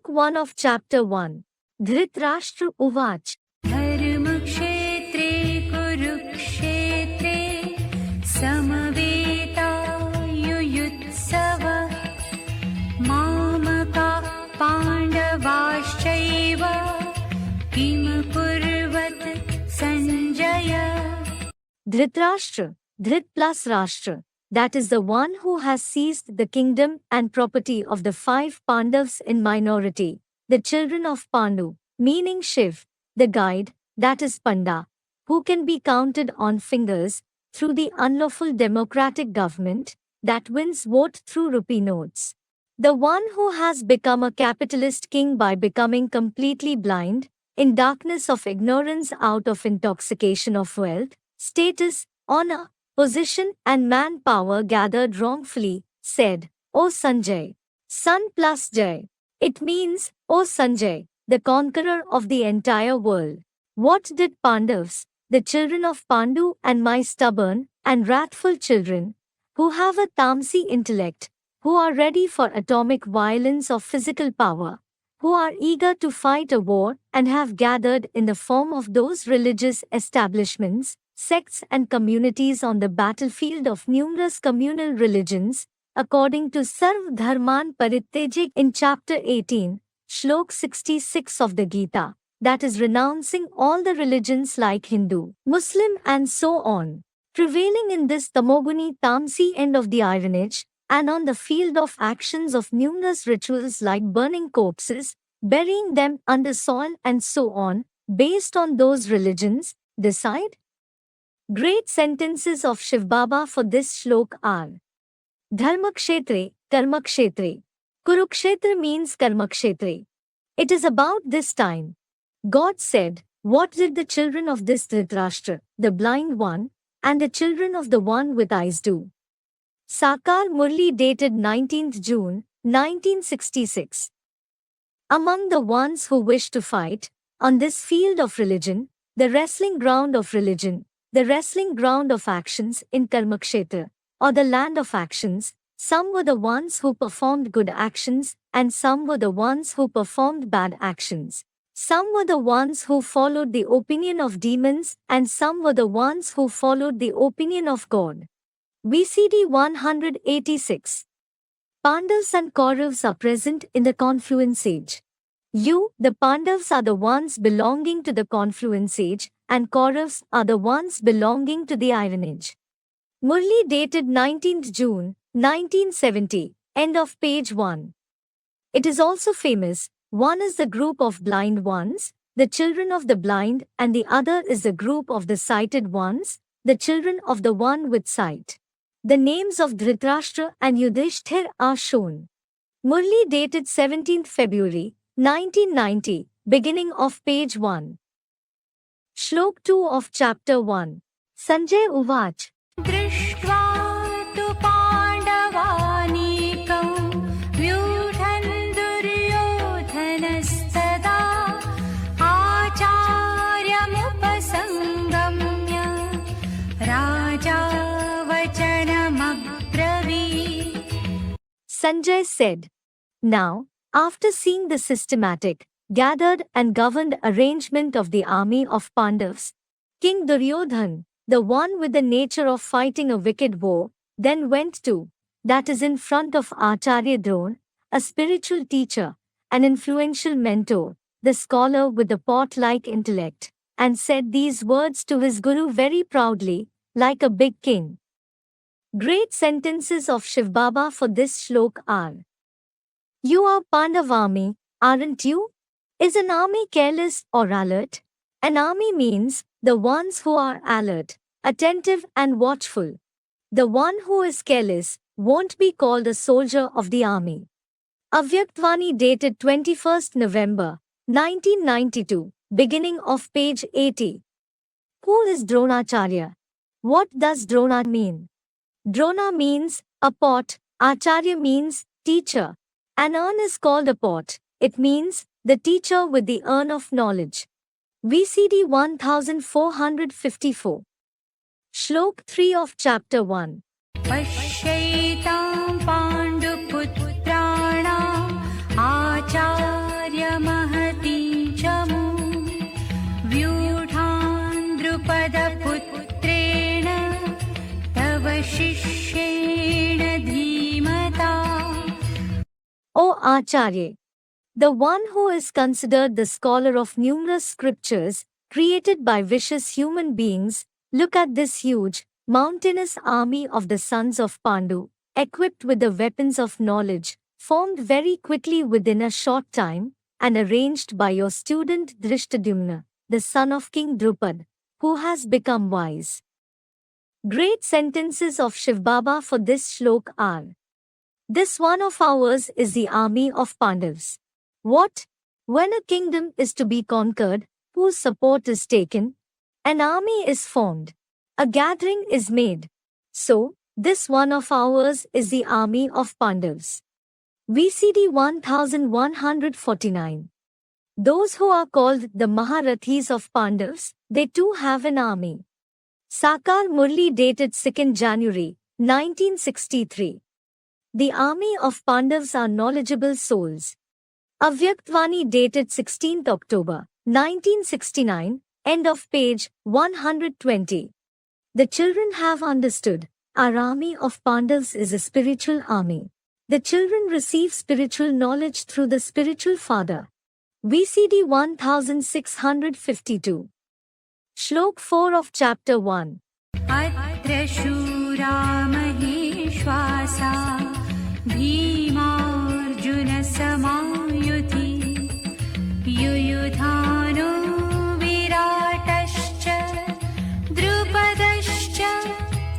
Shlok 1 of chapter 1. Dhritarashtra Uvach. धर्मक्षेत्रे कुरुक्षेत्रे समवेतायुयुत्सव मामका पाण्डवाश्चैव किम कुर्वत Sanjay. Dhritarashtra, Dhrit plus Rashtra, that is the one who has seized the kingdom and property of the 5 Pandavas in minority, the children of Pandu, meaning Shiv, the guide, that is Panda, who can be counted on fingers, through the unlawful democratic government that wins vote through rupee notes. The one who has become a capitalist king by becoming completely blind, in darkness of ignorance out of intoxication of wealth, status, honor, position and manpower gathered wrongfully, said, O Sanjay. Sun plus Jay. It means, O Sanjay, the conqueror of the entire world. What did Pandavas, the children of Pandu and my stubborn and wrathful children, who have a tamsi intellect, who are ready for atomic violence of physical power, who are eager to fight a war and have gathered in the form of those religious establishments, sects and communities on the battlefield of numerous communal religions, according to Sarv Dharman Parityajik in chapter 18, Shlok 66 of the Gita, that is renouncing all the religions like Hindu, Muslim and so on, prevailing in this Tamoguni Tamsi end of the Iron Age, and on the field of actions of numerous rituals like burning corpses, burying them under soil and so on, based on those religions, decide? Great sentences of Shiv Baba for this shlok are: Dharmakshetre, Karmakshetre. Kurukshetra means Karmakshetre. It is about this time. God said, what did the children of this Dhritarashtra, the blind one, and the children of the one with eyes do? Sakar Murli dated 19th June, 1966. Among the ones who wish to fight, on this field of religion, the wrestling ground of religion, the wrestling ground of actions in Karmakshetra, or the land of actions, some were the ones who performed good actions, and some were the ones who performed bad actions. Some were the ones who followed the opinion of demons, and some were the ones who followed the opinion of God. VCD 186. Pandavas and Kauravas are present in the confluence age. You, the Pandavas, are the ones belonging to the confluence age, and Kauravas are the ones belonging to the Iron Age. Murli dated 19th June, 1970, end of page 1. It is also famous, one is the group of blind ones, the children of the blind, and the other is the group of the sighted ones, the children of the one with sight. The names of Dhritarashtra and Yudhishthir are shown. Murli dated 17th February, 1990, beginning of page 1. Shlok 2 of chapter 1. Sanjay Uvach. दृष्ट्वा तु पाण्डवानीकं व्यूढन् दुर्योधनस्तदा आचार्यमुपसंगम्य राजा वचनमब्रवीत्. Sanjay said, now, after seeing the systematic, gathered and governed arrangement of the army of Pandavas, King Duryodhan, the one with the nature of fighting a wicked war, then went to, that is in front of Acharya Drona, a spiritual teacher, an influential mentor, the scholar with the pot-like intellect, and said these words to his guru very proudly, like a big king. Great sentences of Shiv Baba for this shlok are: You are Pandav army, aren't you? Is an army careless or alert? An army means the ones who are alert, attentive and watchful. The one who is careless won't be called a soldier of the army. Avyaktvani dated 21st November, 1992, beginning of page 80. Who is Dronacharya? What does Drona mean? Drona means a pot, Acharya means teacher. An urn is called a pot, it means the teacher with the urn of knowledge. VCD 1454. Shlok 3 of chapter 1. पश्यैतां पाण्डुपुत्राणाम् Acharya Acharya, the one who is considered the scholar of numerous scriptures created by vicious human beings. Look at this huge, mountainous army of the sons of Pandu, equipped with the weapons of knowledge, formed very quickly within a short time, and arranged by your student Drishtadyumna, the son of King Drupad, who has become wise. Great sentences of Shiv Baba for this shlok are: this one of ours is the army of Pandavas. What? When a kingdom is to be conquered, whose support is taken, an army is formed, a gathering is made. So, this one of ours is the army of Pandavas. VCD 1149. Those who are called the Maharathis of Pandavas, they too have an army. Sakar Murli dated 2nd January, 1963. The army of Pandavas are knowledgeable souls. Avyaktvani dated 16th October, 1969, end of page 120. The children have understood. Our army of Pandavas is a spiritual army. The children receive spiritual knowledge through the spiritual father. VCD 1652. Shlok 4 of chapter 1. अत्र शूरा महेश्वासा भीमार्जुनसमायुधि युयुधानो विराटश्च द्रुपदश्च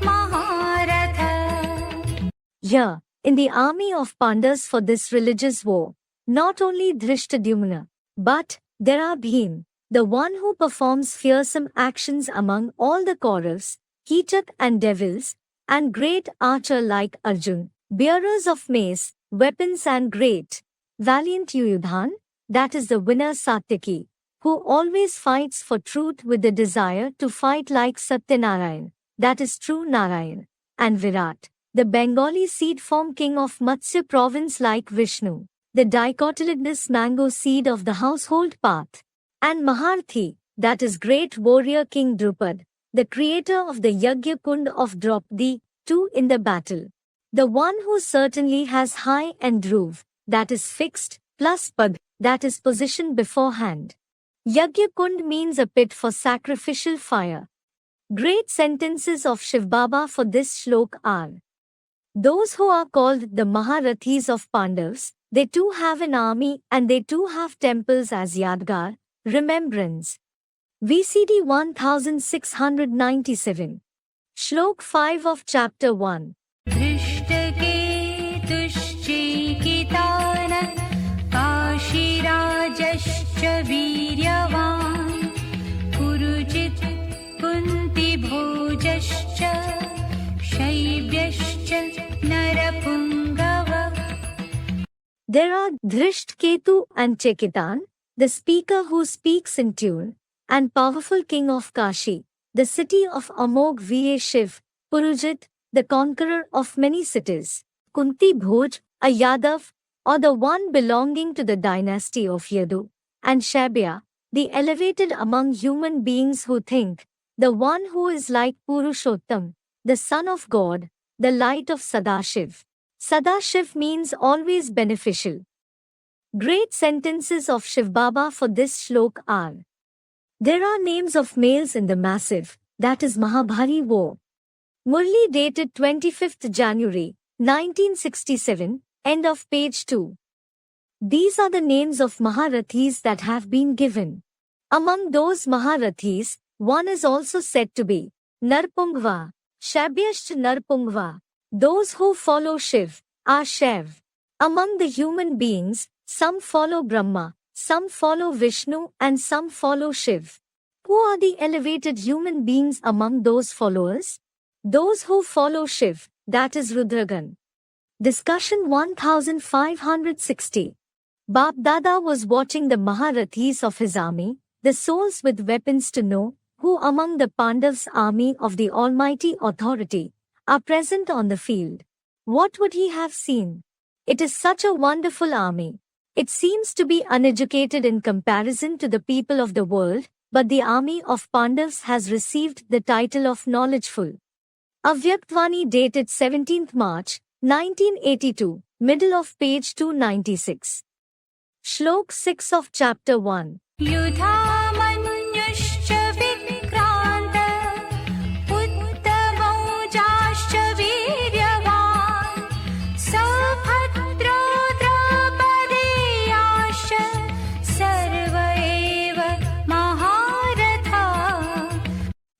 महारथः. Here, in the army of Pandavas for this religious war, not only Drishtadyumna, but there are Bhim, the one who performs fearsome actions among all the Kauravas, Kichak and devils, and great archer like Arjun, bearers of mace, weapons and great, valiant Yuyudhan, that is the winner Satyaki, who always fights for truth with the desire to fight like Satyanarayan, that is true Narayan, and Virat, the Bengali seed-form king of Matsya province like Vishnu, the dicotyledonous mango seed of the household path, and Maharthi, that is great warrior King Drupad, the creator of the Yagya Kund of Draupadi, too in the battle. The one who certainly has high and dhruv, that is fixed, plus pad, that is position beforehand. Yagya Kund means a pit for sacrificial fire. Great sentences of Shiv Baba for this shlok are: those who are called the Maharathis of Pandavas, they too have an army and they too have temples as Yadgar, remembrance. VCD 1697. Shlok 5 of chapter 1. धृष्टकेतुश्चैकितान काशीराजश्च वीर्यवान् Purujit कुन्तिभोजश्च शैब्यश्च नरपुङ्गवः. There are Drishtketu and Chekitan, the speaker who speaks in tune, and powerful king of Kashi, the city of Amog Va Shiv, Purujit, the conqueror of many cities, Kunti Bhoj, a Yadav, or the one belonging to the dynasty of Yadu, and Shabya, the elevated among human beings who think, the one who is like Purushottam, the son of God, the light of Sadashiv. Sadashiv means always beneficial. Great sentences of Shiv Baba for this shlok are: there are names of males in the massive, that is Mahabhari war. Murli dated 25th January, 1967, end of page 2. These are the names of Maharathis that have been given. Among those Maharathis, one is also said to be Narpungva, Shabyashch Narpungva. Those who follow Shiv are Shaiv. Among the human beings, some follow Brahma, some follow Vishnu and some follow Shiv. Who are the elevated human beings among those followers? Those who follow Shiv, that is Rudragan. Discussion 1560. Bap Dada was watching the Maharathis of his army, the souls with weapons, to know who among the Pandavas' army of the Almighty Authority are present on the field. What would he have seen? It is such a wonderful army. It seems to be uneducated in comparison to the people of the world, but the army of Pandavas has received the title of knowledgeful. Avyaktvani dated 17th March, 1982. middle of page 296. Shlok 6 of chapter 1. युधामन्युश्च विक्रान्त उत्तमौजाश्च वीर्यवान् सभद्रो द्रौपदेयाश्च सर्व एव महारथा.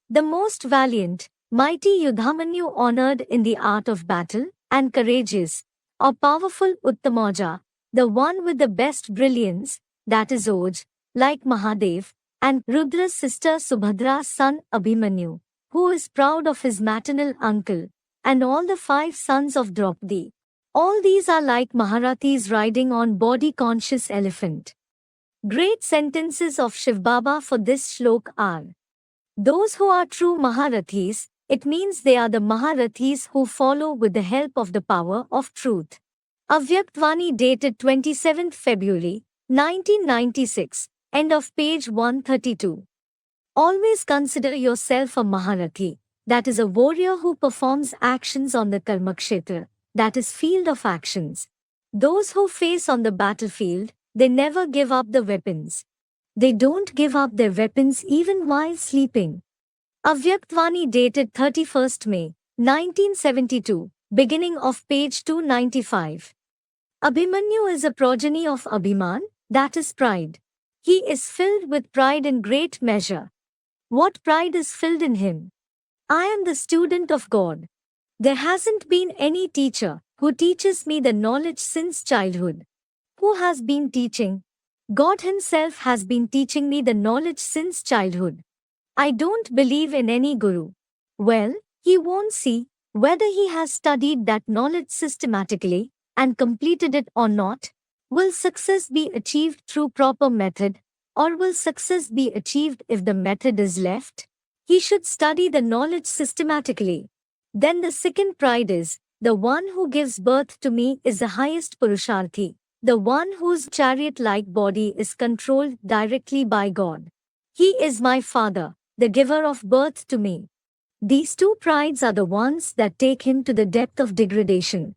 The most valiant, mighty Yudhamanyu honored in the art of battle, and courageous, or powerful Uttamoja, the one with the best brilliance, that is Oj, like Mahadev, and Rudra's sister Subhadra's son Abhimanyu, who is proud of his maternal uncle, and all the 5 sons of Draupadi. All these are like Maharathis riding on body-conscious elephant. Great sentences of Shiv Baba for this shlok are: those who are true Maharathis, it means they are the Maharathis who follow with the help of the power of truth. Avyaktvani dated 27th February, 1996, end of page 132. Always consider yourself a Maharathi, that is a warrior who performs actions on the Karmakshetra, that is field of actions. Those who face on the battlefield, they never give up the weapons. They don't give up their weapons even while sleeping. Avyaktvani dated 31st May, 1972, beginning of page 295. Abhimanyu is a progeny of Abhiman, that is pride. He is filled with pride in great measure. What pride is filled in him? I am the student of God. There hasn't been any teacher who teaches me the knowledge since childhood. Who has been teaching? God Himself has been teaching me the knowledge since childhood. I don't believe in any guru. Well, he won't see whether he has studied that knowledge systematically and completed it or not. Will success be achieved through proper method, or will success be achieved if the method is left? He should study the knowledge systematically. Then the second pride is, the one who gives birth to me is the highest Purusharthi, the one whose chariot-like body is controlled directly by God. He is my father, the giver of birth to me. These 2 prides are the ones that take him to the depth of degradation.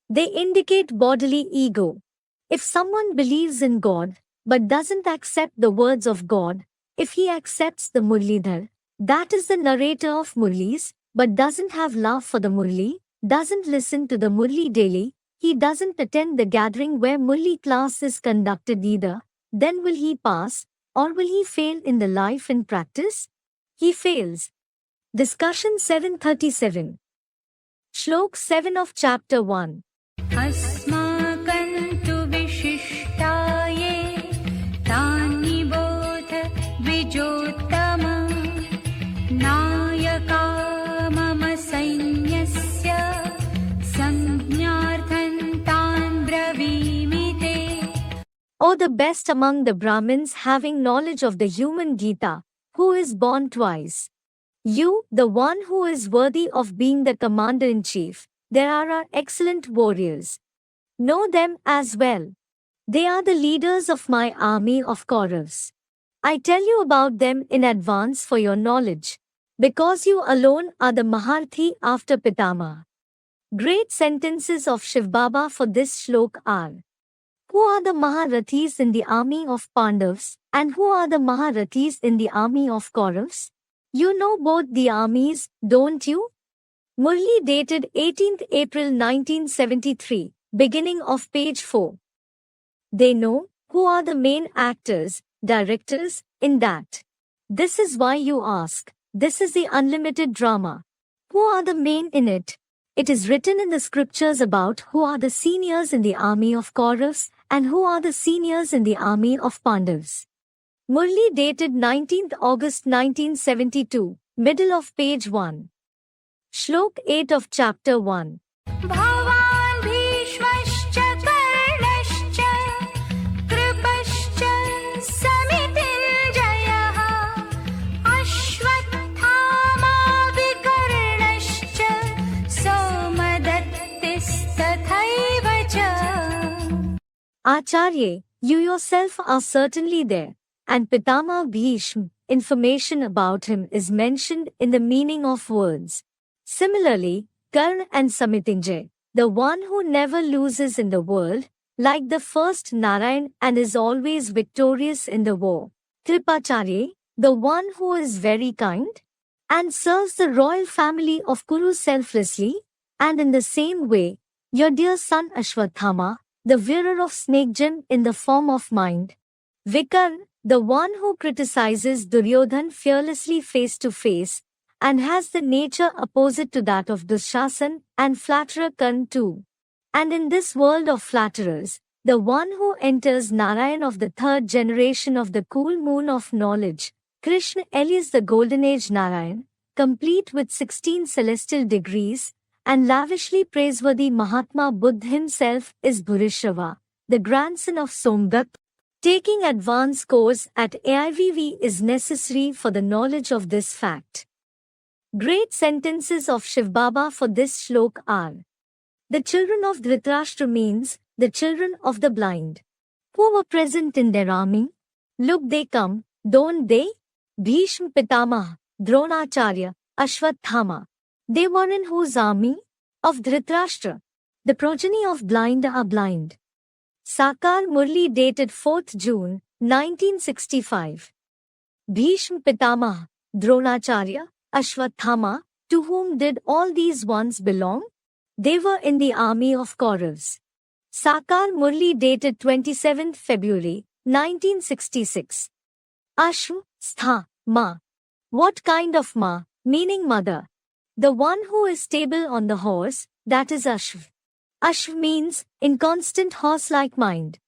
They indicate bodily ego. If someone believes in God, but doesn't accept the words of God, if he accepts the Murlidhar, that is the narrator of Murlis, but doesn't have love for the Murli, doesn't listen to the Murli daily, he doesn't attend the gathering where Murli class is conducted either, then will he pass, or will he fail in the life and practice? He fails. Discussion 737. Shlok 7 of chapter 1. अस्माकं तु विशिष्टाये तानि बोध द्विजोत्तम नायका मम सैन्यस्य संज्ञार्थं तान् ब्रवीमि ते. O the best among the Brahmins having knowledge of the human Gita, who is born twice. You, the one who is worthy of being the commander-in-chief, there are excellent warriors. Know them as well. They are the leaders of my army of Kauravas. I tell you about them in advance for your knowledge, because you alone are the Maharathi after Pitama. Great sentences of Shiv Baba for this shlok are: who are the Maharathis in the army of Pandavas, and who are the Maharathis in the army of Kauravas? You know both the armies, don't you? Murli dated 18th April 1973, beginning of page 4. They know who are the main actors, directors, in that. This is why you ask. This is the unlimited drama. Who are the main in it? It is written in the scriptures about who are the seniors in the army of Kauravas and who are the seniors in the army of Pandavas. Murli dated 19th August 1972, middle of page 1. Shlok 8 of chapter 1. भवान् भीष्मश्च कर्णश्च कृपश्च समितिञ्जयः अश्वत्थामा विकर्णश्च सोमदत्तिस्तथैव च. Acharya, you yourself are certainly there, and Pitama Bhishma, information about him is mentioned in the meaning of words. Similarly, Karna and Samitinjay, the one who never loses in the world, like the first Narayan and is always victorious in the war. Kripacharya, the one who is very kind and serves the royal family of Kuru selflessly, and in the same way, your dear son Ashwathama, the wearer of snake gem in the form of mind. Vikarn, the one who criticizes Duryodhan fearlessly face to face, and has the nature opposite to that of Dushasan and flatterer Karn too. And in this world of flatterers, the one who enters Narayan of the third generation of the cool moon of knowledge, Krishna alias the Golden Age Narayan, complete with 16 celestial degrees, and lavishly praiseworthy Mahatma Buddha himself is Bhurishava, the grandson of Somgat. Taking advanced course at AIVV is necessary for the knowledge of this fact. Great sentences of Shiv Baba for this shlok are: the children of Dhritarashtra means the children of the blind, who were present in their army. Look, they come, don't they? Bhishma Pitamaha, Dronacharya, Ashwathama. They were in whose army? Of Dhritarashtra. The progeny of blind are blind. Sakar Murli dated 4th June, 1965. Bhishma Pitamaha, Dronacharya, Ashwathama, to whom did all these ones belong? They were in the army of Kauravas. Sakar Murli dated 27th February, 1966. Ashw, Stha, Ma. What kind of Ma? Meaning mother. The one who is stable on the horse, that is Ashv. Ashv means inconstant horse-like mind.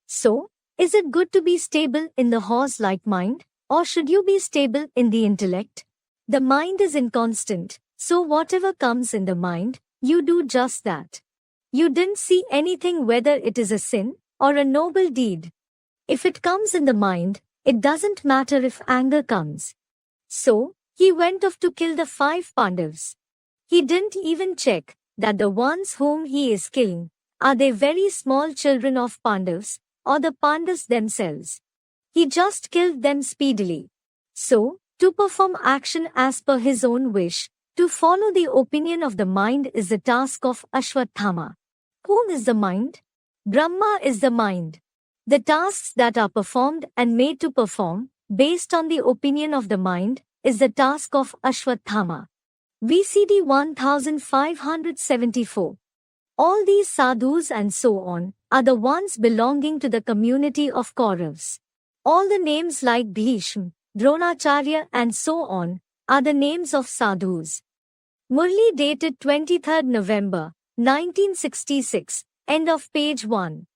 So, is it good to be stable in the horse-like mind, or should you be stable in the intellect? The mind is inconstant, so whatever comes in the mind, you do just that. You didn't see anything whether it is a sin or a noble deed. If it comes in the mind, it doesn't matter if anger comes. So, he went off to kill the 5 Pandavas. He didn't even check that the ones whom he is killing, are they very small children of Pandavas, or the Pandavas themselves. He just killed them speedily. So, to perform action as per his own wish, to follow the opinion of the mind is the task of Ashwathama. Whom is the mind? Brahma is the mind. The tasks that are performed and made to perform, based on the opinion of the mind, is the task of Ashwathama. VCD 1574. All these sadhus and so on, are the ones belonging to the community of Kauravas. All the names like Bhishma, Dronacharya and so on, are the names of sadhus. Murli dated 23rd November, 1966, end of page 1.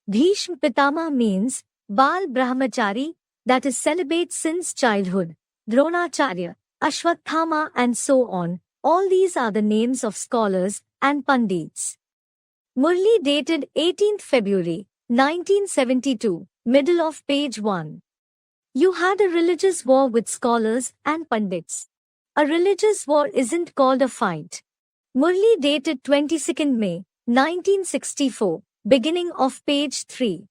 Bhishma Pitama means Bal Brahmachari, that is celibate since childhood. Dronacharya, Ashwathama and so on, all these are the names of scholars and pandits. Murli dated 18th February, 1972, middle of page 1. You had a religious war with scholars and pandits. A religious war isn't called a fight. Murli dated 22nd May, 1964, beginning of page 3.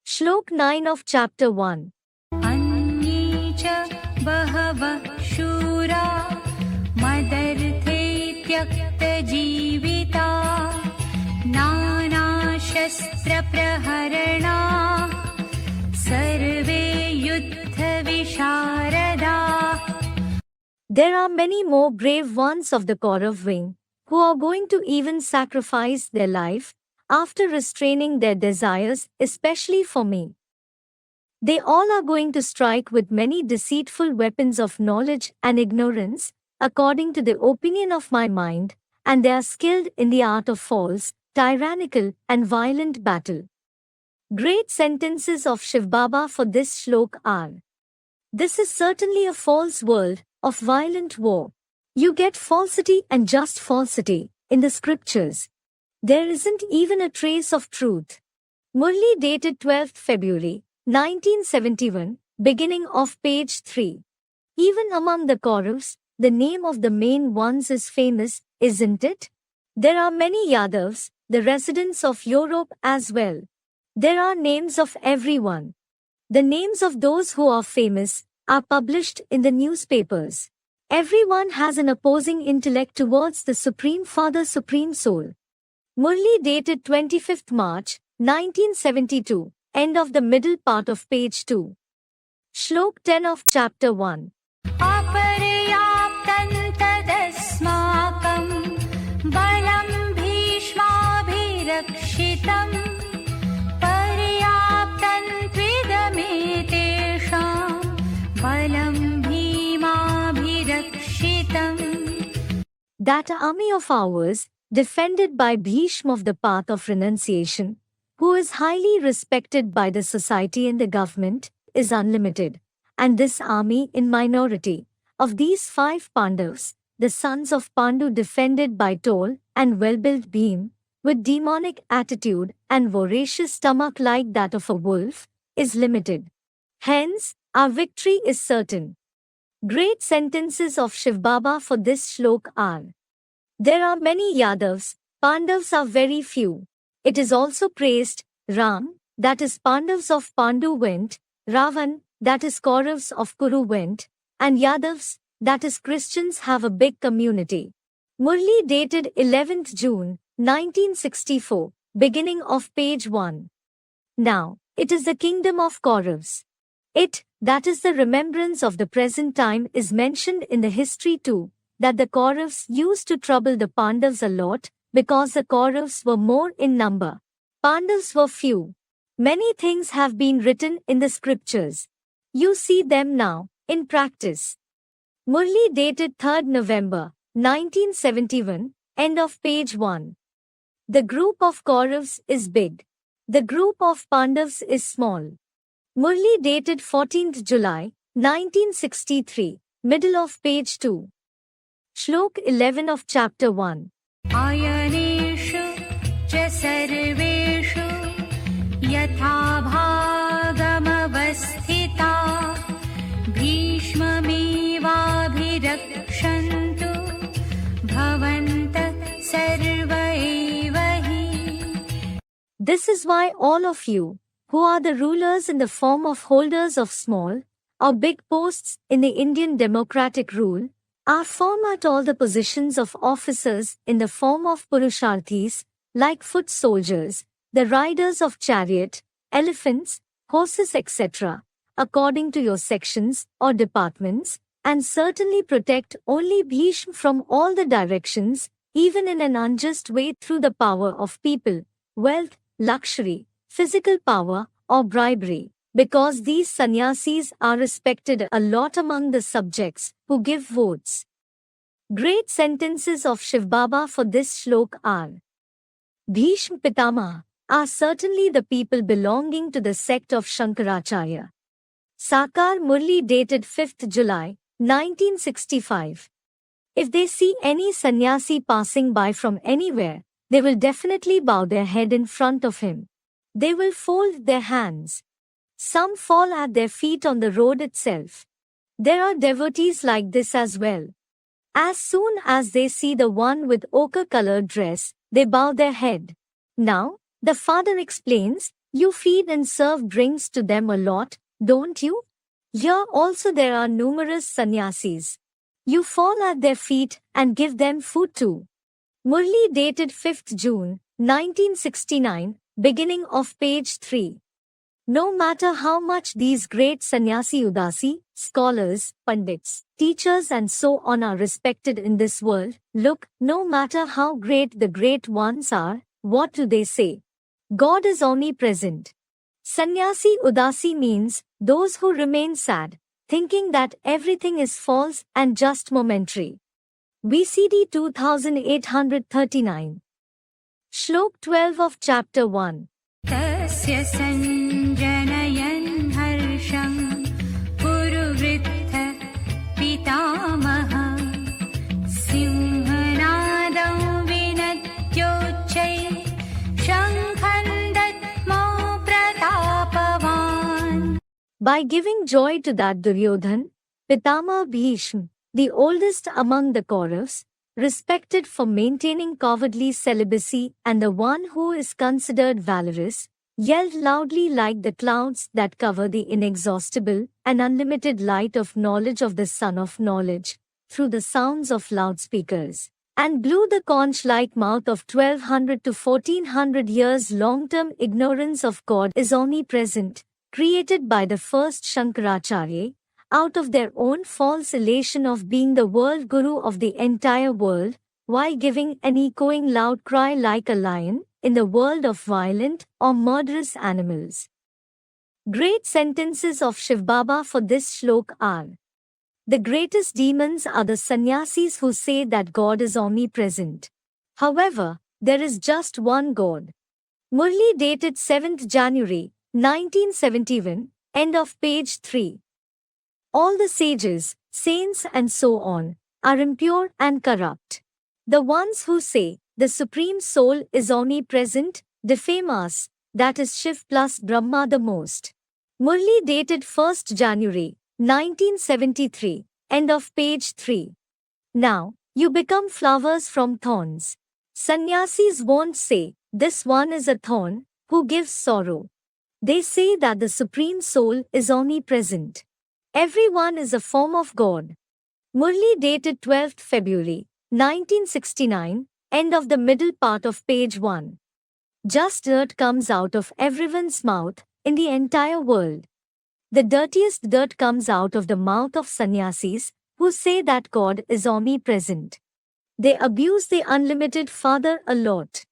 Shlok 9 of chapter 1. अन्ये च बहवः शूरा मदर्थे त्यक्तजीविता नानाशस्त्रप्रहरणाः सर्वे युद्धविशारदाः. There are many more brave ones of the Kaurav wing, who are going to even sacrifice their life, after restraining their desires, especially for me. They all are going to strike with many deceitful weapons of knowledge and ignorance, according to the opinion of my mind, and they are skilled in the art of false, tyrannical, and violent battle. Great sentences of Shiv Baba for this shlok are: this is certainly a false world of violent war. You get falsity and just falsity in the scriptures. There isn't even a trace of truth. Murli dated 12th February, 1971, beginning of page 3. Even among the Kauravas, the name of the main ones is famous, isn't it? There are many Yadavs, the residents of Europe as well. There are names of everyone. The names of those who are famous are published in the newspapers. Everyone has an opposing intellect towards the Supreme Father, Supreme Soul. Murli dated 25th March, 1972, end of the middle part of page 2. Shlok 10 of chapter 1. अपर्याप्तं तदस्माकं बलं भीष्माभिरक्षितं पर्याप्तं त्विदमेतेषां बलं भीमाभिरक्षितम्. That army of ours, defended by Bhishma of the path of renunciation, who is highly respected by the society and the government, is unlimited. And this army in minority, of these 5 Pandavas, the sons of Pandu defended by tall and well-built beam, with demonic attitude and voracious stomach like that of a wolf, is limited. Hence, our victory is certain. Great sentences of Shiv Baba for this shlok are: there are many Yadavs, Pandavas are very few. It is also praised, Ram, that is Pandavas of Pandu went, Ravan, that is Kauravas of Kuru went, and Yadavs, that is Christians have a big community. Murli dated 11th June, 1964, beginning of page 1. Now, it is the kingdom of Kauravas. It, that is the remembrance of the present time, is mentioned in the history too, that the Kauravas used to trouble the Pandavas a lot, because the Kauravas were more in number. Pandavas were few. Many things have been written in the scriptures. You see them now, in practice. Murli dated 3rd November, 1971, end of page 1. The group of Kauravas is big. The group of Pandavas is small. Murli dated 14th July, 1963, middle of page 2. Shlok 11 of chapter 1. आयनेषु च सर्वेषु यथा भागमवस्थिता भीष्ममेवाभिरक्षन्तु भवन्तः सर्व एव हि. This is why all of you, who are the rulers in the form of holders of small or big posts in the Indian democratic rule, are formed at all the positions of officers in the form of Purusharthis, like foot soldiers, the riders of chariot, elephants, horses etc., according to your sections or departments, and certainly protect only Bhishma from all the directions, even in an unjust way through the power of people, wealth, luxury, physical power, or bribery, because these sannyasis are respected a lot among the subjects who give votes. Great sentences of Shiv Baba for this shlok are: Bhishma Pitama are certainly the people belonging to the sect of Shankaracharya. Sakar Murli dated 5th July, 1965. If they see any sannyasi passing by from anywhere, they will definitely bow their head in front of him. They will fold their hands. Some fall at their feet on the road itself. There are devotees like this as well. As soon as they see the one with ochre-colored dress, they bow their head. Now, the father explains, you feed and serve drinks to them a lot, don't you? Here also there are numerous sannyasis. You fall at their feet and give them food too. Murli dated 5th June, 1969, beginning of page 3. No matter how much these great sannyasi udasi, scholars, pandits, teachers and so on are respected in this world, look, no matter how great the great ones are, what do they say? God is omnipresent. Sannyasi udasi means those who remain sad, thinking that everything is false and just momentary. VCD 2839. Shlok 12 of chapter 1. तस्य सञ्जनयन् हर्षं पुरुवृत्त पितामहः सिंहनादं विनद्योच्चै शङ्खं दद्मौ प्रतापवान्. By giving joy to that Duryodhan, Pitama Bhishma, the oldest among the Kauravas, respected for maintaining cowardly celibacy and the one who is considered valorous, yelled loudly like the clouds that cover the inexhaustible and unlimited light of knowledge of the Son of Knowledge, through the sounds of loudspeakers, and blew the conch-like mouth of 1200 to 1400 years long-term ignorance of God is omnipresent, created by the first Shankaracharya, out of their own false elation of being the world guru of the entire world, while giving an echoing loud cry like a lion, in the world of violent or murderous animals. Great sentences of Shiv Baba for this shlok are: the greatest demons are the sannyasis who say that God is omnipresent. However, there is just one God. Murli dated 7th January, 1971, end of page 3. All the sages, saints and so on, are impure and corrupt. The ones who say, the Supreme Soul is omnipresent, defame us, that is Shiv plus Brahma the most. Murli dated 1st January, 1973, end of page 3. Now, you become flowers from thorns. Sannyasis won't say, this one is a thorn, who gives sorrow. They say that the Supreme Soul is omnipresent. Everyone is a form of God. Murli dated 12th February, 1969, end of the middle part of page 1. Just dirt comes out of everyone's mouth, in the entire world. The dirtiest dirt comes out of the mouth of sannyasis, who say that God is omnipresent. They abuse the unlimited Father a lot.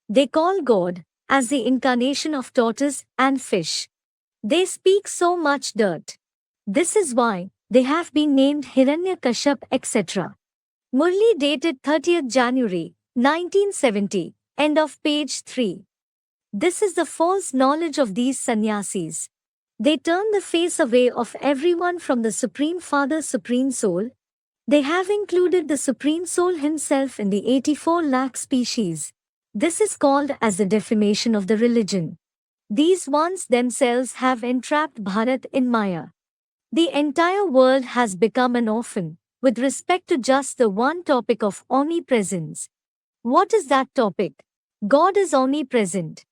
They call God as the incarnation of tortoise and fish. They speak so much dirt. This is why they have been named Hiranyakashyap, etc. Murli dated 30th January, 1970, end of page 3. This is the false knowledge of these sannyasis. They turn the face away of everyone from the Supreme Father, Supreme Soul. They have included the Supreme Soul himself in the 84 lakh species. This is called as the defamation of the religion. These ones themselves have entrapped Bharat in Maya. The entire world has become an orphan, with respect to just the one topic of omnipresence. What is that topic? God is omnipresent.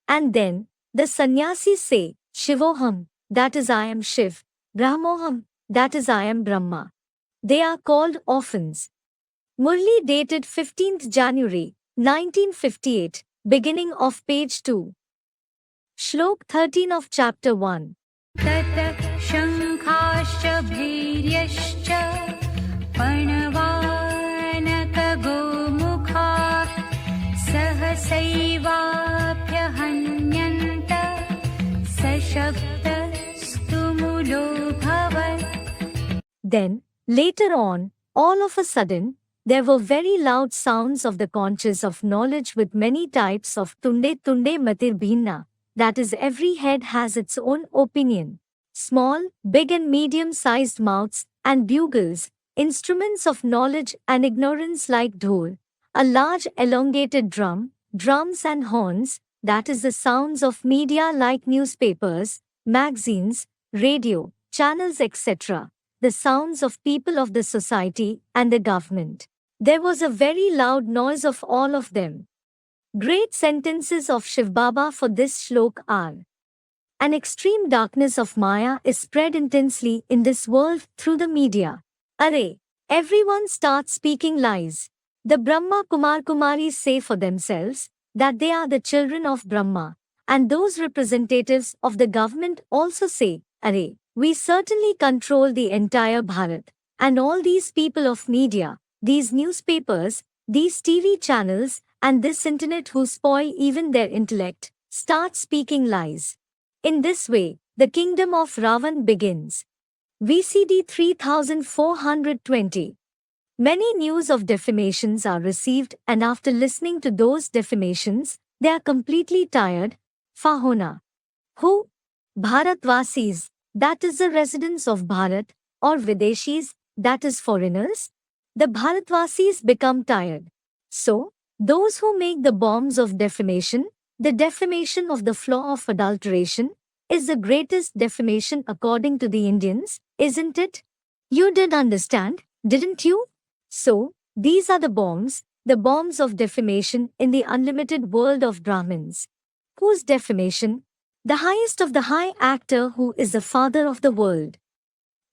And then, the sannyasis say, Shivoham, that is I am Shiv, Brahmoham, that is I am Brahma. They are called orphans. Murli dated 15th January, 1958, beginning of page 2. Shlok 13 of chapter 1. तत शङ्खाश्च भैर्यश्च पणवानकगोमुखाः सहसैवाभ्यहन्यन्त सशब्दस्तु मूलोऽभवत्. Then, later on, all of a sudden, there were very loud sounds of the conches of knowledge with many types of tunde matir bhinna, that is every head has its own opinion. Small, big and medium-sized mouths and bugles, instruments of knowledge and ignorance like dhol, a large elongated drum, drums and horns, that is the sounds of media like newspapers, magazines, radio, channels etc., the sounds of people of the society and the government. There was a very loud noise of all of them. Great sentences of Shiv Baba for this shlok are: an extreme darkness of Maya is spread intensely in this world through the media. Array, everyone starts speaking lies. The Brahma Kumaris say for themselves that they are the children of Brahma, and those representatives of the government also say, Array, we certainly control the entire Bharat, and all these people of media, these newspapers, these TV channels, and this internet who spoil even their intellect, start speaking lies. In this way, the kingdom of Ravan begins. VCD 3420. Many news of defamations are received, and after listening to those defamations, they are completely tired. Fahona. Who? Bharatvasis, that is the residents of Bharat, or Videshis, that is foreigners. The Bharatvasis become tired. So, those who make the bombs of defamation, the defamation of the flaw of adulteration, is the greatest defamation according to the Indians, isn't it? You did understand, didn't you? So, these are the bombs of defamation in the unlimited world of Brahmins. Whose defamation? The highest of the high actor who is the father of the world.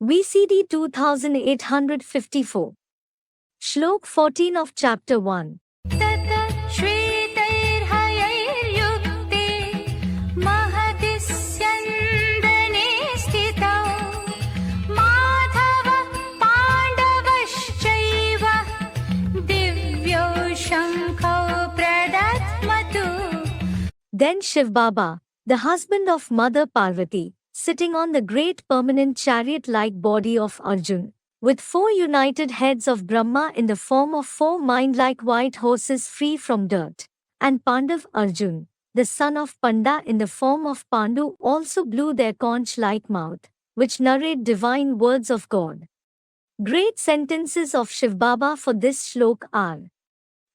VCD 2854. Shlok 14 of chapter 1. तत श्वेतैर्हयैर्युक्ते महति स्यन्दने स्थितौ Madhav पाण्डवश्चैव दिव्यौ शङ्खौ प्रदध्मतु. Then Shiv Baba, the husband of Mother Parvati, sitting on the great permanent chariot-like body of Arjun, with four united heads of Brahma in the form of four mind-like white horses free from dirt, and Pandav Arjun, the son of Panda in the form of Pandu, also blew their conch-like mouth, which narrate divine words of God. Great sentences of Shiv Baba for this shlok are: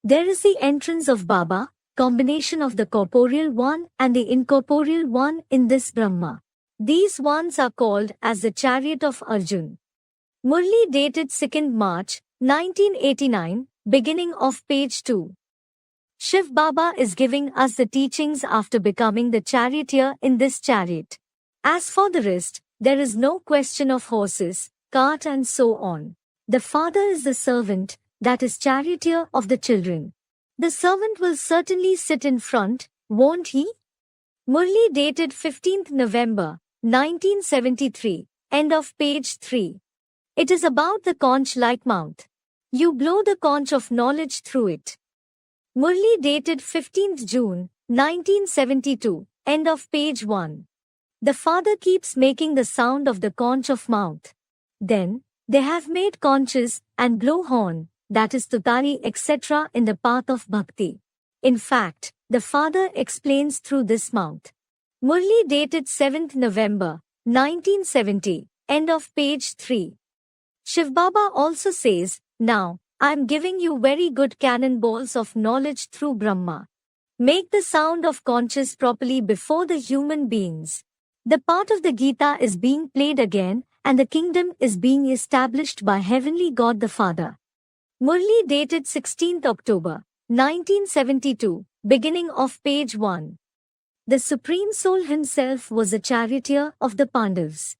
there is the entrance of Baba, combination of the corporeal one and the incorporeal one in this Brahma. These ones are called as the chariot of Arjun. Murli dated 2nd March, 1989, beginning of page 2. Shiv Baba is giving us the teachings after becoming the charioteer in this chariot. As for the rest, there is no question of horses, cart and so on. The father is the servant, that is charioteer of the children. The servant will certainly sit in front, won't he? Murli dated 15th November, 1973, end of page 3. It is about the conch-like mouth. You blow the conch of knowledge through it. Murli dated 15th June, 1972, end of page 1. The father keeps making the sound of the conch of mouth. Then, they have made conches and blow horn, that is tutari etc. in the path of bhakti. In fact, the father explains through this mouth. Murli dated 7th November, 1970, end of page 3. Shiv Baba also says, now, I am giving you very good cannonballs of knowledge through Brahma. Make the sound of conches properly before the human beings. The part of the Gita is being played again, and the kingdom is being established by Heavenly God the Father. Murli dated 16th October, 1972, beginning of page 1. The Supreme Soul himself was a charioteer of the Pandavas.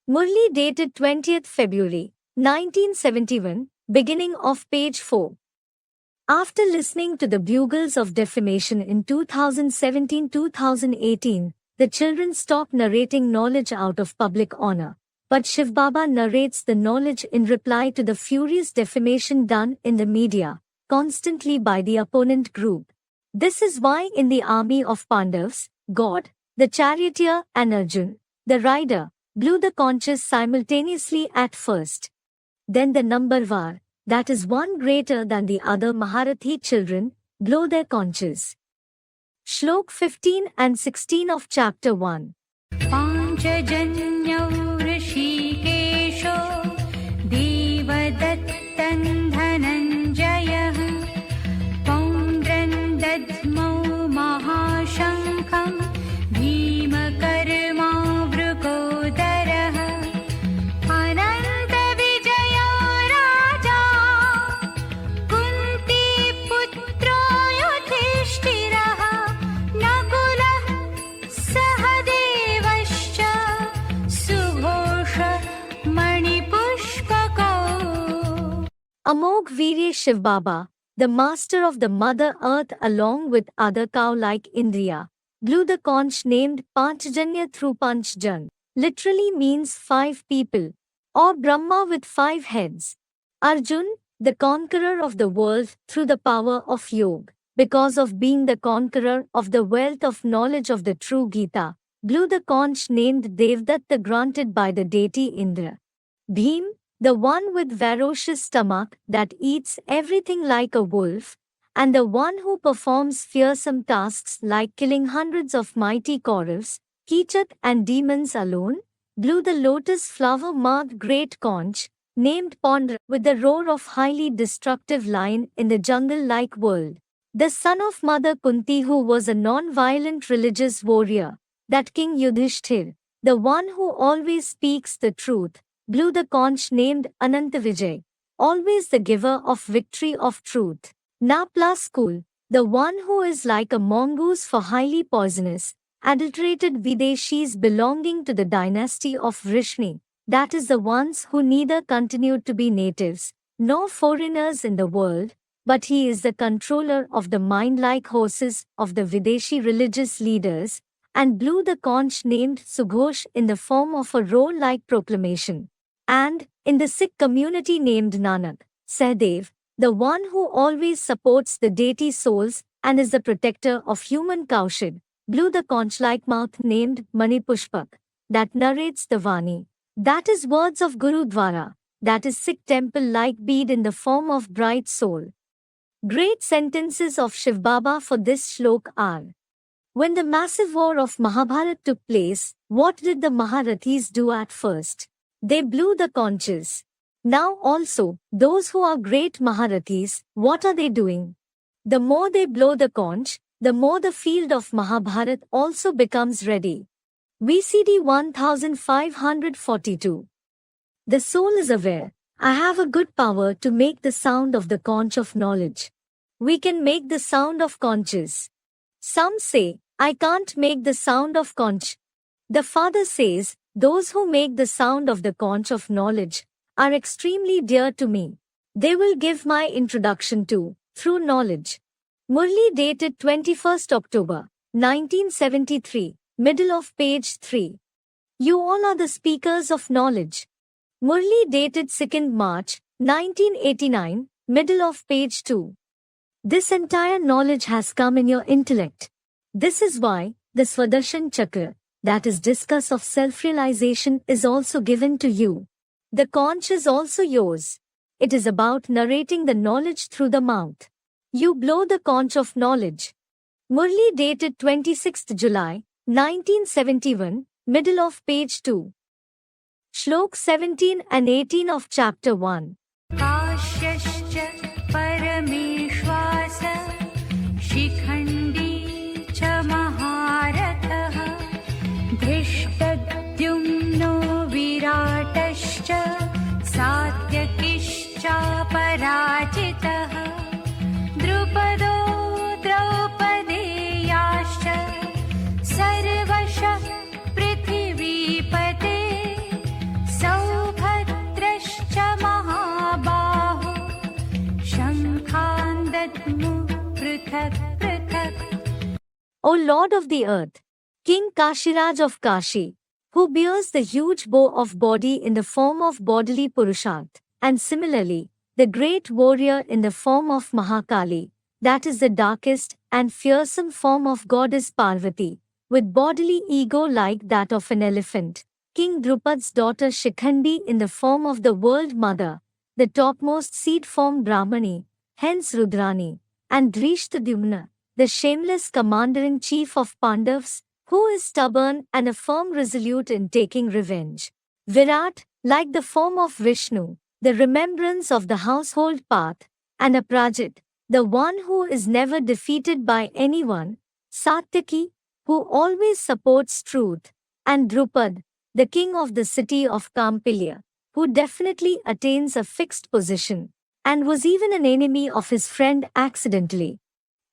Murli dated 20th February, 1971, beginning of page 4. After listening to the bugles of defamation in 2017-2018, the children stopped narrating knowledge out of public honor. But Shiv Baba narrates the knowledge in reply to the furious defamation done in the media, constantly by the opponent group. This is why in the army of Pandavas, God, the charioteer and Arjun, the rider, blew the conches simultaneously at first. Then the number var, that is one greater than the other Maharathi children, blow their conches. Shlok 15 and 16 of chapter 1. पाञ्चजन्यौ ऋषिकेशो देवदत्तं धनञ्जयः पौण्ड्रं दद्मौ महाशङ्खं भीमकर्मावृकोदरः अनन्तविजयो राजा कुन्तीपुत्रो युधिष्ठिरः नकुलः सहदेवश्च सुघोष मणिपुष्पकौ. Amog Virya Shiv Baba, the master of the Mother Earth along with other cow-like Indriya, blew the conch named Panchjanya through Panchjan, literally means 5 people, or Brahma with 5 heads. Arjun, the conqueror of the world through the power of yoga, because of being the conqueror of the wealth of knowledge of the true Gita, blew the conch named Devdatta granted by the deity Indra. Bhim, the one with ferocious stomach that eats everything like a wolf, and the one who performs fearsome tasks like killing hundreds of mighty Kauravas, Kichat and demons alone, blew the lotus flower-marked great conch, named Pondra, with the roar of highly destructive lion in the jungle-like world. The son of Mother Kunti, who was a non-violent religious warrior, that King Yudhishthir, the one who always speaks the truth, blew the conch named Anantavijay, always the giver of victory of truth. Napla school, the one who is like a mongoose for highly poisonous, adulterated Videshis belonging to the dynasty of Vrishni, that is the ones who neither continued to be natives, no foreigners in the world, but he is the controller of the mind-like horses of the Videshi religious leaders, and blew the conch named Sughosh in the form of a roll-like proclamation. And, in the Sikh community named Nanak, Sahdev, the one who always supports the deity souls and is the protector of human cowshed, blew the conch-like mouth named Manipushpak, that narrates the Vani. That is words of Gurudwara, that is Sikh temple-like bead in the form of bright soul. Great sentences of Shiv Baba for this shlok are: when the massive war of Mahabharat took place, what did the Maharathis do at first? They blew the conches. Now also, those who are great Maharathis, what are they doing? The more they blow the conch, the more the field of Mahabharat also becomes ready. VCD 1542. The soul is aware. I have a good power to make the sound of the conch of knowledge. We can make the sound of conches. Some say, I can't make the sound of conch. The Father says, those who make the sound of the conch of knowledge are extremely dear to me. They will give my introduction to, through knowledge. Murli dated 21st October, 1973, middle of page 3. You all are the speakers of knowledge. Murli dated 2nd March, 1989, middle of page 2. This entire knowledge has come in your intellect. This is why the Swadershan Chakra, that is discuss of self-realization, is also given to you. The conch is also yours. It is about narrating the knowledge through the mouth. You blow the conch of knowledge. Murli dated 26th July, 1971, middle of page 2. Shlok 17 and 18 of chapter 1. काश्यश्च परमेश्वास Shikhandi च महारथः धृष्टद्युम्नो विराटश्च सात्यकिश्चापराजितः द्रुपदो द्रौपदेयाश्च सर्वशः पृथिवीपते सौभद्रश्च महाबाहो शङ्खान् दद्मुः पृथक् पृथक्. O Lord of the earth, King Kashiraj of Kashi, who bears the huge bow of body in the form of bodily Purusharth, and similarly, the great warrior in the form of Mahakali, that is the darkest and fearsome form of goddess Parvati, with bodily ego like that of an elephant, King Drupad's daughter Shikhandi in the form of the world mother, the topmost seed form Brahmani, hence Rudrani, and Drishtadhyumna, the shameless commander-in-chief of Pandavas, who is stubborn and a firm resolute in taking revenge. Virat, like the form of Vishnu, the remembrance of the household path, and Aprajit, the one who is never defeated by anyone, Satyaki, who always supports truth, and Drupad, the king of the city of Kampilya, who definitely attains a fixed position, and was even an enemy of his friend accidentally.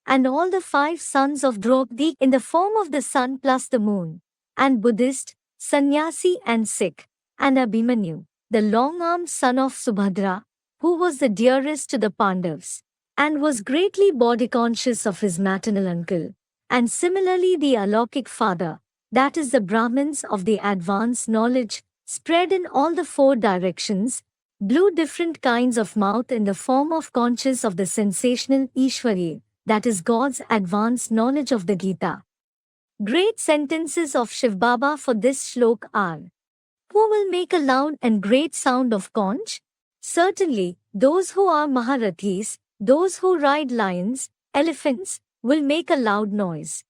And all the 5 sons of Draupadi in the form of the sun plus the moon, and Buddhist, Sannyasi and Sikh, and Abhimanyu, the long-armed son of Subhadra, who was the dearest to the Pandavas, and was greatly body-conscious of his maternal uncle, and similarly the Alokik father, that is the Brahmins of the advanced knowledge, spread in all the 4 directions, blew different kinds of mouth in the form of conches of the sensational Ishwari, that is God's advanced knowledge of the Gita. Great sentences of Shiv Baba for this shlok are: who will make a loud and great sound of conch? Certainly, those who are Maharathis, those who ride lions, elephants, will make a loud noise.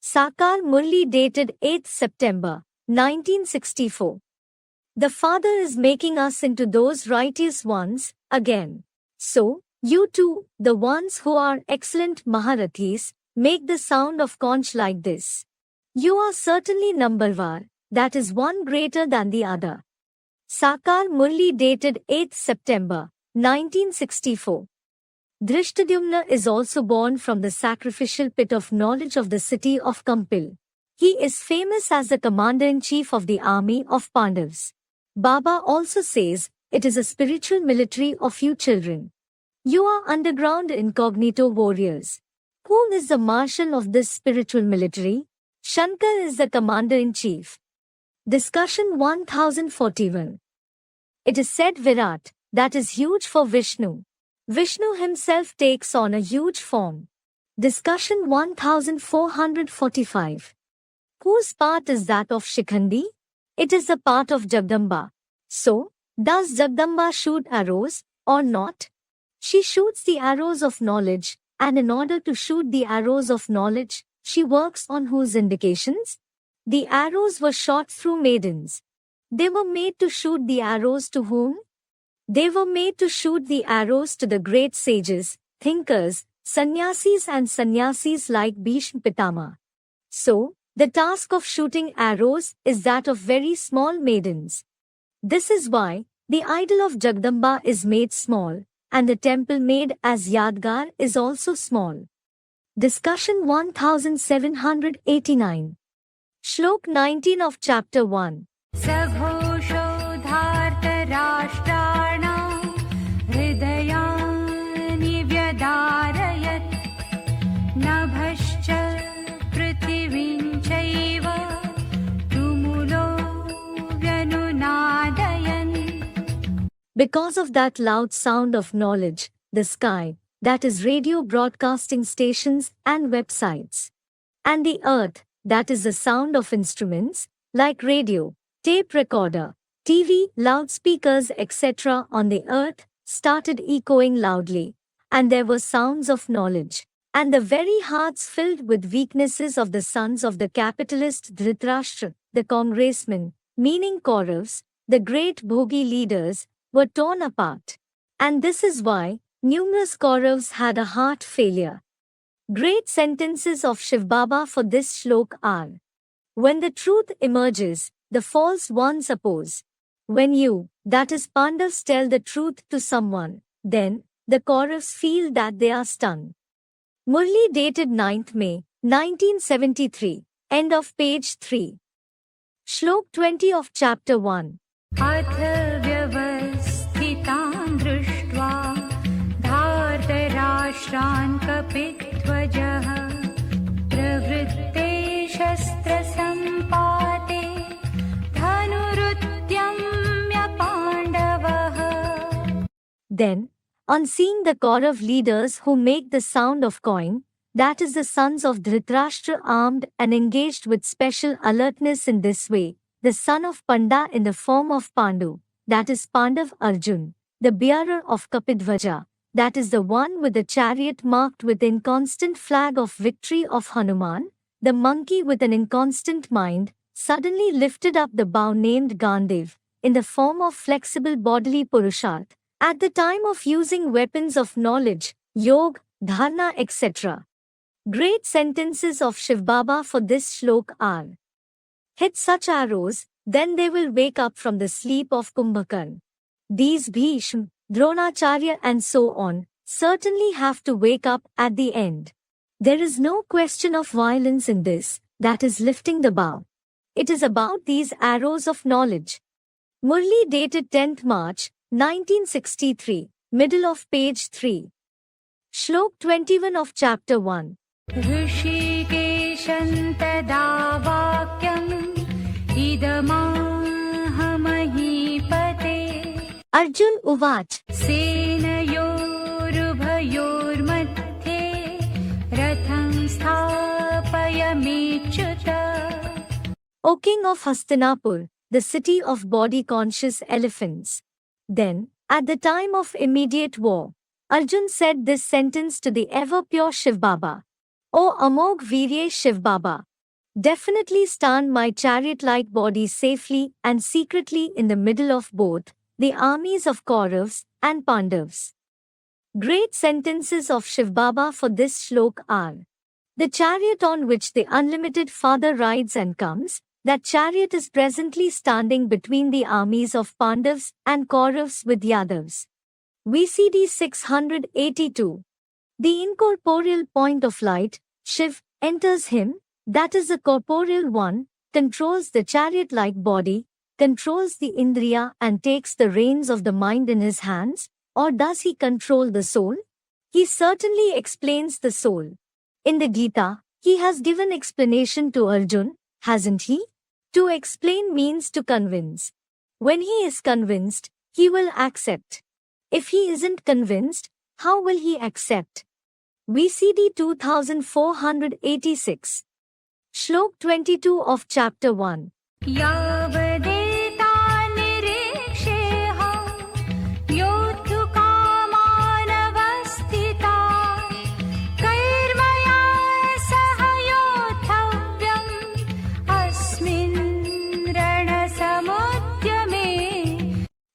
Sakar Murli dated 8th September, 1964. The Father is making us into those righteous ones, again. So, you too, the ones who are excellent Maharathis, make the sound of conch like this. You are certainly numbervar, that is one greater than the other. Sakar Murli dated 8th September, 1964. Drishtadhyumna is also born from the sacrificial pit of knowledge of the city of Kampil. He is famous as the commander-in-chief of the army of Pandavas. Baba also says, It is a spiritual military of you children. You are underground incognito warriors. Who is the marshal of this spiritual military? Shankar is the commander-in-chief. Discussion 1041. It is said Virat, that is huge for Vishnu. Vishnu himself takes on a huge form. Discussion 1445. Whose part is that of Shikhandi? It is the part of Jagdamba. So, does Jagdamba shoot arrows, or not? She shoots the arrows of knowledge, and in order to shoot the arrows of knowledge, she works on whose indications? The arrows were shot through maidens. They were made to shoot the arrows to whom? They were made to shoot the arrows to the great sages, thinkers, sannyasis and sannyasis like Bhishma Pitama. So, the task of shooting arrows is that of very small maidens. This is why the idol of Jagdamba is made small, and the temple made as Yadgar is also small. Discussion 1789. Shlok 19 of chapter 1. सघोषो धार्तराष्ट्राणां हृदयानि व्यदारयत् नभश्च पृथिवीं चैव तुमुलो व्यनुनादयन्. Because of that loud sound of knowledge, the sky, that is radio broadcasting stations and websites, and the earth, that is the sound of instruments, like radio, tape recorder, TV, loudspeakers, etc. on the earth, started echoing loudly, and there were sounds of knowledge, and the very hearts filled with weaknesses of the sons of the capitalist Dhritarashtra, the congressmen, meaning Kauravas, the great Bhogi leaders, were torn apart. And this is why numerous Kauravas had a heart failure. Great sentences of Shiv Baba for this shlok are: when the truth emerges, the false ones oppose. When you, that is Pandavas, tell the truth to someone, then the Kauravas feel that they are stung. Murli dated 9th May, 1973. End of page 3. Shlok 20 of chapter 1. अथ व्यवस्थितां दृष्ट्वा धार्तराष्ट्रान् कपिध्वजः प्रवृत्ते शस्त्रसम्पाते धनुरुद्यम्य पाण्डवः. Then, on seeing the Kaurav leaders who make the sound of coin, that is the sons of Dhritarashtra, armed and engaged with special alertness in this way, the son of Panda in the form of Pandu, that is Pandav Arjun, the bearer of Kapidhwaja, that is the one with the chariot marked with inconstant flag of victory of Hanuman, the monkey with an inconstant mind, suddenly lifted up the bow named Gandev, in the form of flexible bodily Purusharth, at the time of using weapons of knowledge, Yog, Dharna, etc. Great sentences of Shiv Baba for this shlok are: hit such arrows, then they will wake up from the sleep of Kumbhakarna. These Bhishma, Dronacharya and so on, certainly have to wake up at the end. There is no question of violence in this, that is lifting the bow. It is about these arrows of knowledge. Murli dated 10th March, 1963, middle of page 3. Shlok 21 of chapter 1. ऋषिकेशं तदा वाक्यम् इदमाहमहीपते Arjun Uvach. सेनयोरुभयोर्मध्ये रथं स्थापयमेच्युत. O king of Hastinapur, the city of body-conscious elephants. Then, at the time of immediate war, Arjun said this sentence to the ever-pure Shiv Baba: O Amog Virye Shiv Baba, definitely stand my chariot-like body safely and secretly in the middle of both the armies of Kauravas and Pandavas. Great sentences of Shiv Baba for this shlok are: the chariot on which the unlimited Father rides and comes, that chariot is presently standing between the armies of Pandavas and Kauravas with Yadavas. VCD 682. The incorporeal point of light, Shiv, enters him, that is the corporeal one, controls the chariot-like body, controls the Indriya and takes the reins of the mind in his hands, or does he control the soul? He certainly explains the soul. In the Gita, he has given explanation to Arjun, hasn't he? To explain means to convince. When he is convinced, he will accept. If he isn't convinced, how will he accept? VCD 2486. Shlok 22 of chapter 1. यावदेता निरीक्षेऽहं योद्धुकामानवस्थितान् कैर्मया सह योद्धव्यम् अस्मिन् रणसमुद्यमे.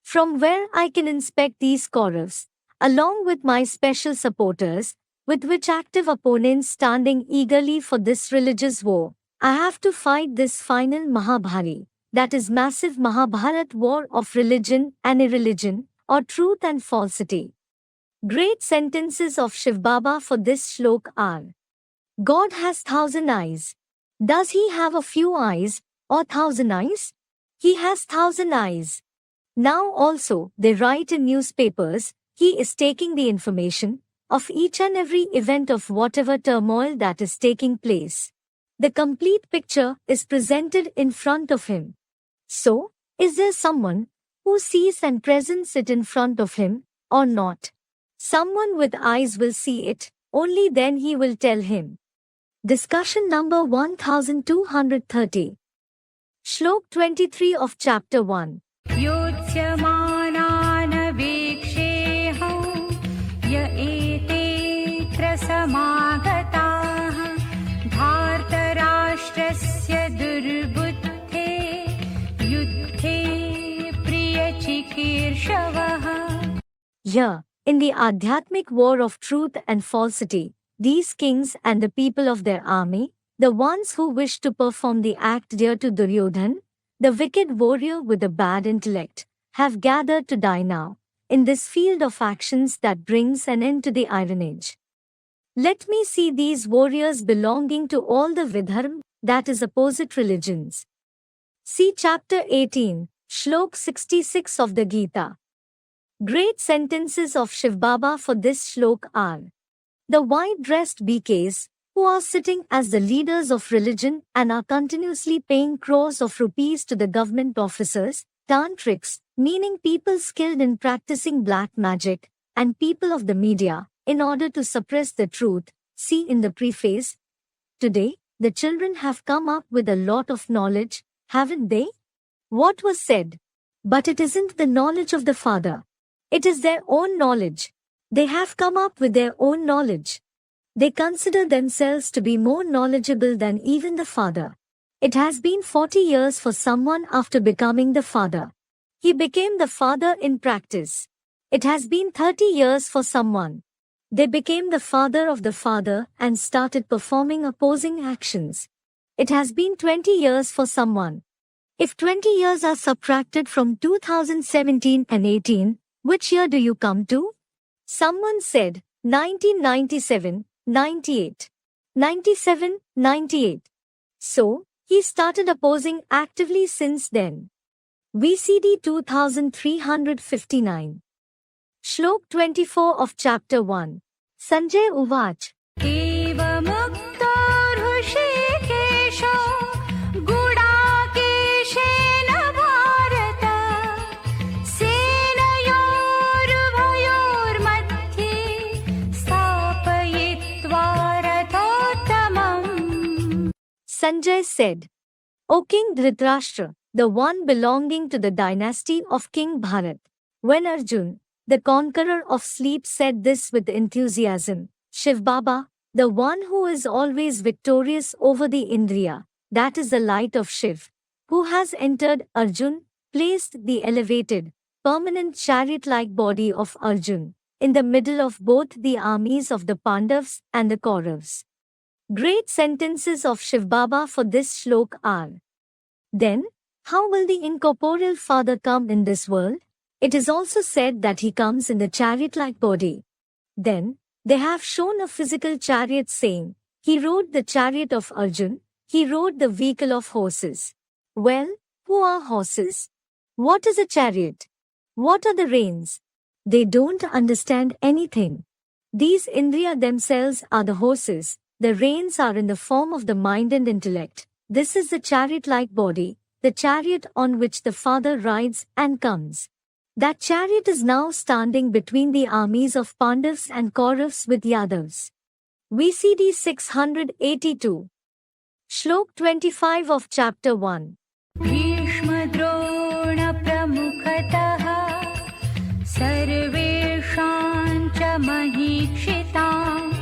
From where I can inspect these Kauravas, along with my special supporters, with which active opponents standing eagerly for this religious war, I have to fight this final Mahabhari, that is massive Mahabharat war of religion and irreligion, or truth and falsity. Great sentences of Shiv Baba for this shlok are: God has 1,000 eyes. Does he have a few eyes, or 1,000 eyes? He has 1,000 eyes. Now also, they write in newspapers, he is taking the information of each and every event of whatever turmoil that is taking place. The complete picture is presented in front of him. So, is there someone who sees and presents it in front of him, or not? Someone with eyes will see it, only then he will tell him. Discussion number 1230. Shlok 23 of chapter 1. योत्स्यमानान् वीक्षेऽहं य एतेऽत्र समागताः धार्तराष्ट्रस्य दुर्बुद्धे युद्धे प्रियचिकीर्षवः. Here, in the Adhyatmic war of truth and falsity, these kings and the people of their army, the ones who wish to perform the act dear to Duryodhan, the wicked warrior with a bad intellect, have gathered to die now, in this field of actions that brings an end to the Iron Age. Let me see these warriors belonging to all the Vidharma, that is opposite religions. See chapter 18, Shlok 66 of the Gita. Great sentences of Shiv Baba for this shlok are: the white-dressed BKs, who are sitting as the leaders of religion and are continuously paying crores of rupees to the government officers, tantrics, meaning people skilled in practicing black magic, and people of the media, in order to suppress the truth. See in the preface. Today, the children have come up with a lot of knowledge, haven't they? What was said? But it isn't the knowledge of the Father. It is their own knowledge. They have come up with their own knowledge. They consider themselves to be more knowledgeable than even the Father. It has been 40 years for someone after becoming the Father. He became the Father in practice. It has been 30 years for someone. They became the father of the Father and started performing opposing actions. It has been 20 years for someone. If 20 years are subtracted from 2017 and 18, which year do you come to? Someone said, 1997, 98. 97, 98. So, he started opposing actively since then. VCD 2359. Shlok 24 of chapter 1. Sanjay Uvach. एवमुक्तो ऋषिकेशो गुडाकेशेन Bharat सेनयोरुभयोर्मध्ये स्थापयित्वा रथोत्तमम्. Sanjay said, O King Dhritarashtra, the one belonging to the dynasty of King Bharat. When Arjun, the conqueror of sleep, said this with enthusiasm, Shiv Baba, the one who is always victorious over the Indriya, that is the light of Shiv, who has entered Arjun, placed the elevated, permanent chariot-like body of Arjun in the middle of both the armies of the Pandavas and the Kauravas. Great sentences of Shiv Baba for this shlok are: then, how will the incorporeal Father come in this world? It is also said that he comes in the chariot-like body. Then, they have shown a physical chariot saying, he rode the chariot of Arjun, he rode the vehicle of horses. Well, who are horses? What is a chariot? What are the reins? They don't understand anything. These Indriya themselves are the horses, the reins are in the form of the mind and intellect. This is the chariot-like body, the chariot on which the Father rides and comes. That chariot is now standing between the armies of Pandavas and Kauravas with Yadavas. VCD 682. Shlok 25 of chapter 1. भीष्मद्रोणप्रमुखतः सर्वेषां च महीक्षिताम्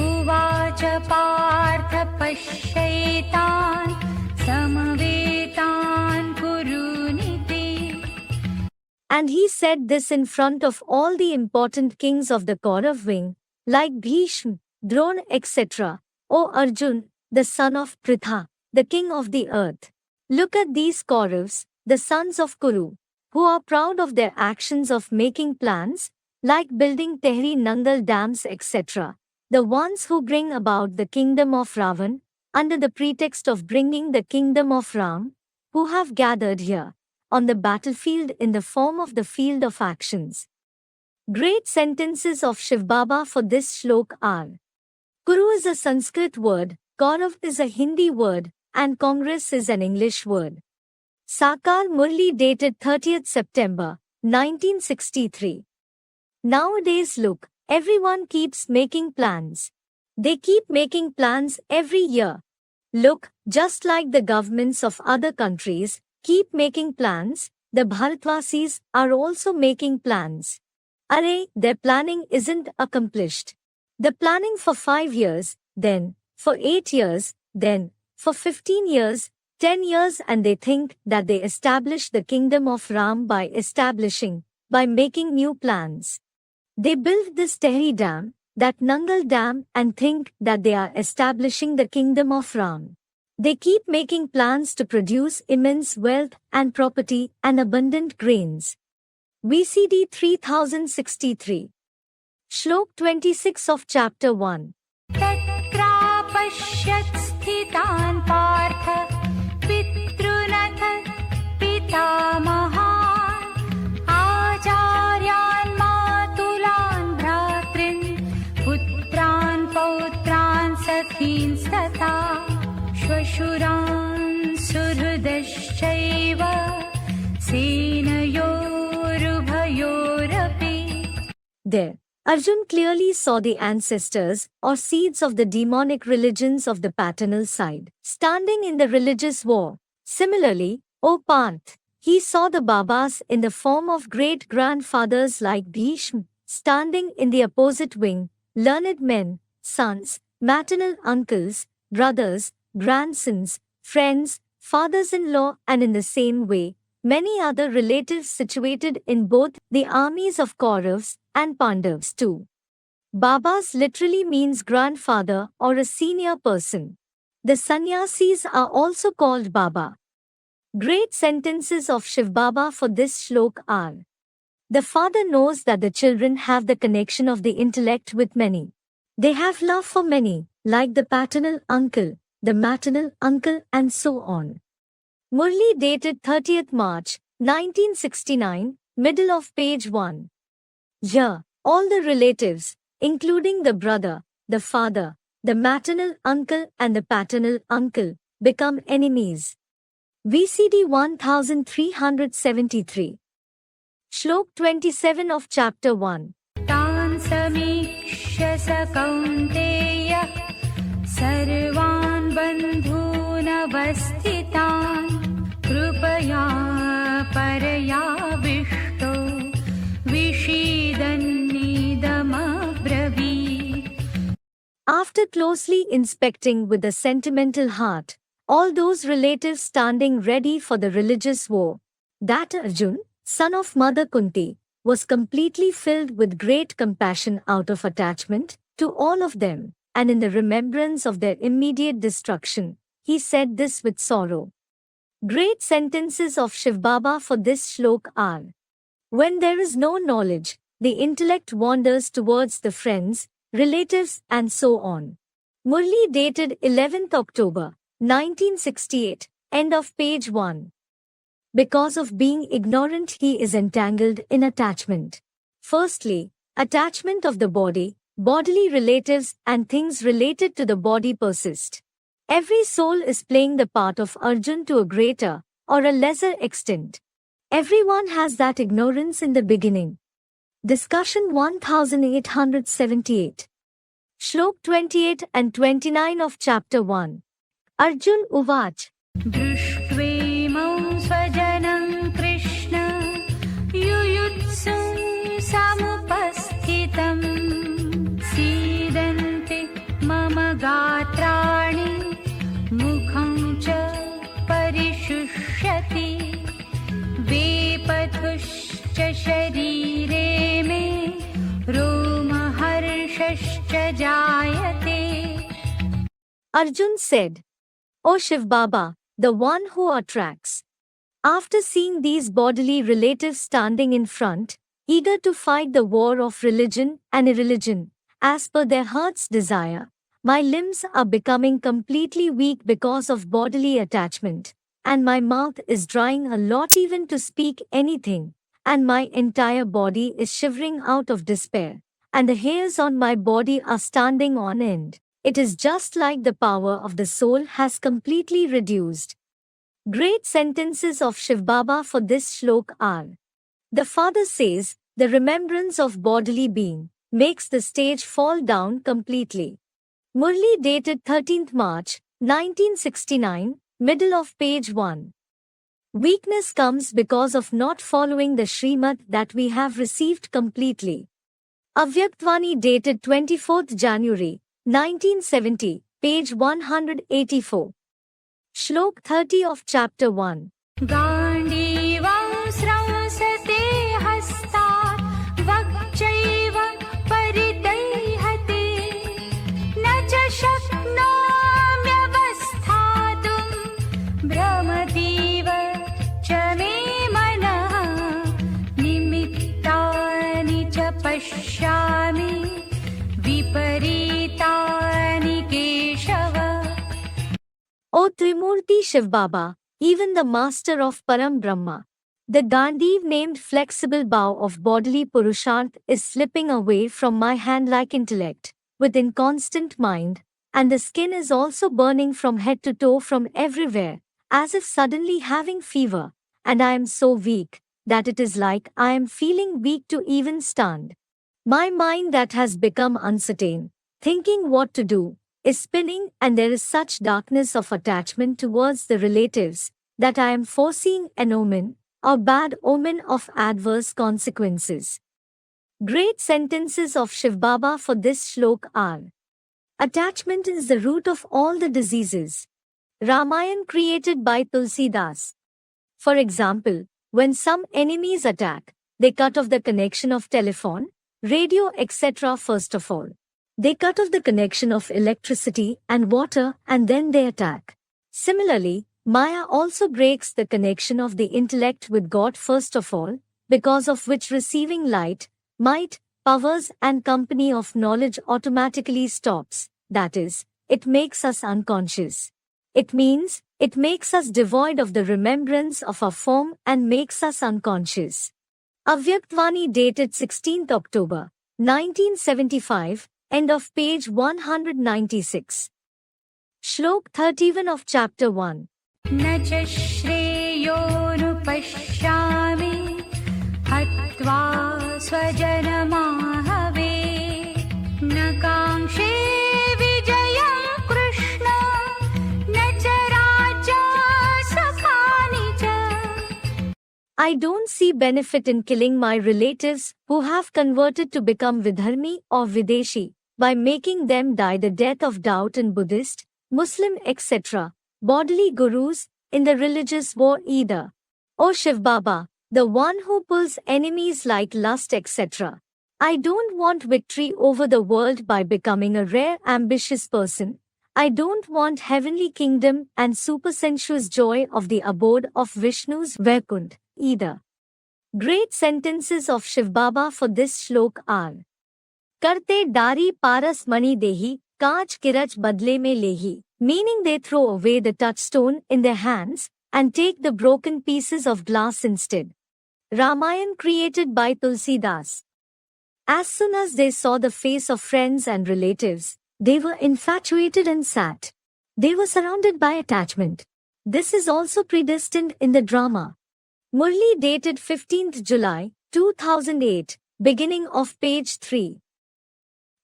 उवाच Partha पश्येतान् समवेतान् कुरुनिति. And he said this in front of all the important kings of the Kaurav wing, like Bhishma, Drona, etc. O Arjun, the son of Pritha, the king of the earth. Look at these Kauravas, the sons of Kuru, who are proud of their actions of making plans, like building Tehri Nangal dams, etc. The ones who bring about the kingdom of Ravan, under the pretext of bringing the kingdom of Ram, who have gathered here, on the battlefield in the form of the field of actions. Great sentences of Shiv Baba for this shlok are: Kuru is a Sanskrit word, Kaurav is a Hindi word, and Congress is an English word. Sakar Murli dated 30th September, 1963. Nowadays look, everyone keeps making plans. They keep making plans every year. Look, just like the governments of other countries keep making plans, the Bharatvasis are also making plans. Array, their planning isn't accomplished. The planning for 5 years, then, for 8 years, then, for 15 years, 10 years, and they think that they establish the kingdom of Ram by making new plans. They build this Tehri dam, that Nangal dam, and think that they are establishing the kingdom of Ram. They keep making plans to produce immense wealth and property and abundant grains. VCD 3063. Shlok 26 of chapter 1. तत्रापश्यत् स्थितान् Partha पितॄनथ पितामहान् आचार्यान् मातुलान् भ्रातॄन् पुत्रान् पौत्रान् सखींस्तथा श्वशुरान् सुहृदश्चैव सेनयोरुभयोरपि. There, Arjun clearly saw the ancestors or seeds of the demonic religions of the paternal side standing in the religious war. Similarly, O Panth, he saw the Babas in the form of great-grandfathers like Bhishma, standing in the opposite wing, learned men, sons, maternal uncles, brothers, grandsons, friends, fathers-in-law, and in the same way, many other relatives situated in both the armies of Kauravas and Pandavas too. Babas literally means grandfather or a senior person. The sannyasis are also called Baba. Great sentences of Shiv Baba for this shlok are: the father knows that the children have the connection of the intellect with many. They have love for many, like the paternal uncle, the maternal uncle, and so on. Murli dated 30th March, 1969, middle of page 1. Here, all the relatives, including the brother, the father, the maternal uncle and the paternal uncle, become enemies. VCD 1373. Shlok 27 of chapter 1. तान् समीक्ष्य स कौन्तेयः सर्वान् बन्धूनवस्थितान् कृपया परयाविष्टो विषीदन्निदमब्रवीत्. After closely inspecting with a sentimental heart all those relatives standing ready for the religious war, that Arjun, son of Mother Kunti, was completely filled with great compassion out of attachment to all of them, and in the remembrance of their immediate destruction, he said this with sorrow. Great sentences of Shiv Baba for this shlok are: when there is no knowledge, the intellect wanders towards the friends, relatives, and so on. Murli dated 11th October, 1968, end of page 1. Because of being ignorant, he is entangled in attachment. Firstly, attachment of the body, bodily relatives, and things related to the body persist. Every soul is playing the part of Arjun to a greater or a lesser extent. Everyone has that ignorance in the beginning. Discussion 1878. Shlok 28 and 29 of Chapter 1. Arjun Uvach. दृष्ट्वेमं स्वजनं कृष्ण युयुत्सुं समुपस्थितं सीदन्ति मम गात्राणि मुखं च परिशुष्यति वेपथुश्च शरीरे मे रोमहर्षश्च जायते. Arjun said, O Shiv Baba, the one who attracts. After seeing these bodily relatives standing in front, eager to fight the war of religion and irreligion, as per their heart's desire, my limbs are becoming completely weak because of bodily attachment, and my mouth is drying a lot even to speak anything, and my entire body is shivering out of despair, and the hairs on my body are standing on end. It is just like the power of the soul has completely reduced. Great sentences of Shiv Baba for this shlok are: the father says, the remembrance of bodily being makes the stage fall down completely. Murli dated 13th March, 1969, middle of page 1. Weakness comes because of not following the Srimad that we have received completely. Avyaktvani dated 24th January, 1970, page 184. Shlok 30 of Chapter 1. गाण्डीवं स्रंसते हस्तात् वक्चैव परिदह्यते न च शक्नोम्यवस्थातुं भ्रमतीव च मे मनः निमित्तानि च पश्यामि विपरीतानि Keshav. O Trimurti Shiv Baba, even the master of Param Brahma, the Gandiv named flexible bow of bodily Purusharth is slipping away from my hand like intellect, with inconstant mind, and the skin is also burning from head to toe from everywhere, as if suddenly having fever, and I am so weak, that it is like I am feeling weak to even stand. My mind that has become uncertain, thinking what to do, is spinning, and there is such darkness of attachment towards the relatives, that I am foreseeing an omen, or bad omen of adverse consequences. Great sentences of Shiv Baba for this shlok are: attachment is the root of all the diseases. Ramayan created by Tulsidas. For example, when some enemies attack, they cut off the connection of telephone, radio, etc. first of all. They cut off the connection of electricity and water, and then they attack. Similarly, Maya also breaks the connection of the intellect with God first of all, because of which receiving light, might, powers and company of knowledge automatically stops. That is, it makes us unconscious. It means, it makes us devoid of the remembrance of our form and makes us unconscious. Avyaktvani dated 16th October, 1975, end of page 196. Shlok 31 of Chapter 1. न च श्रेयोनुपश्यामि हत्वा स्वजनमाहवे न काङ्क्षे विजयं कृष्ण न च राज्यसुखानि च. I don't see benefit in killing my relatives who have converted to become Vidharmi or Videshi by making them die the death of doubt in Buddhist, Muslim, etc. bodily gurus in the religious war either. O Shiv Baba, the one who pulls enemies like lust, etc. I don't want victory over the world by becoming a rare ambitious person. I don't want heavenly kingdom and supersensuous joy of the abode of Vishnu's Vaikunth either. Great sentences of Shiv Baba for this shlok are: Karte dari paras mani dehi, kaach kirach badle mein lehi, meaning they throw away the touchstone in their hands and take the broken pieces of glass instead. Ramayan created by Tulsidas. As soon as they saw the face of friends and relatives, they were infatuated and sad. They were surrounded by attachment. This is also predestined in the drama. Murli dated 15th July, 2008, beginning of page 3.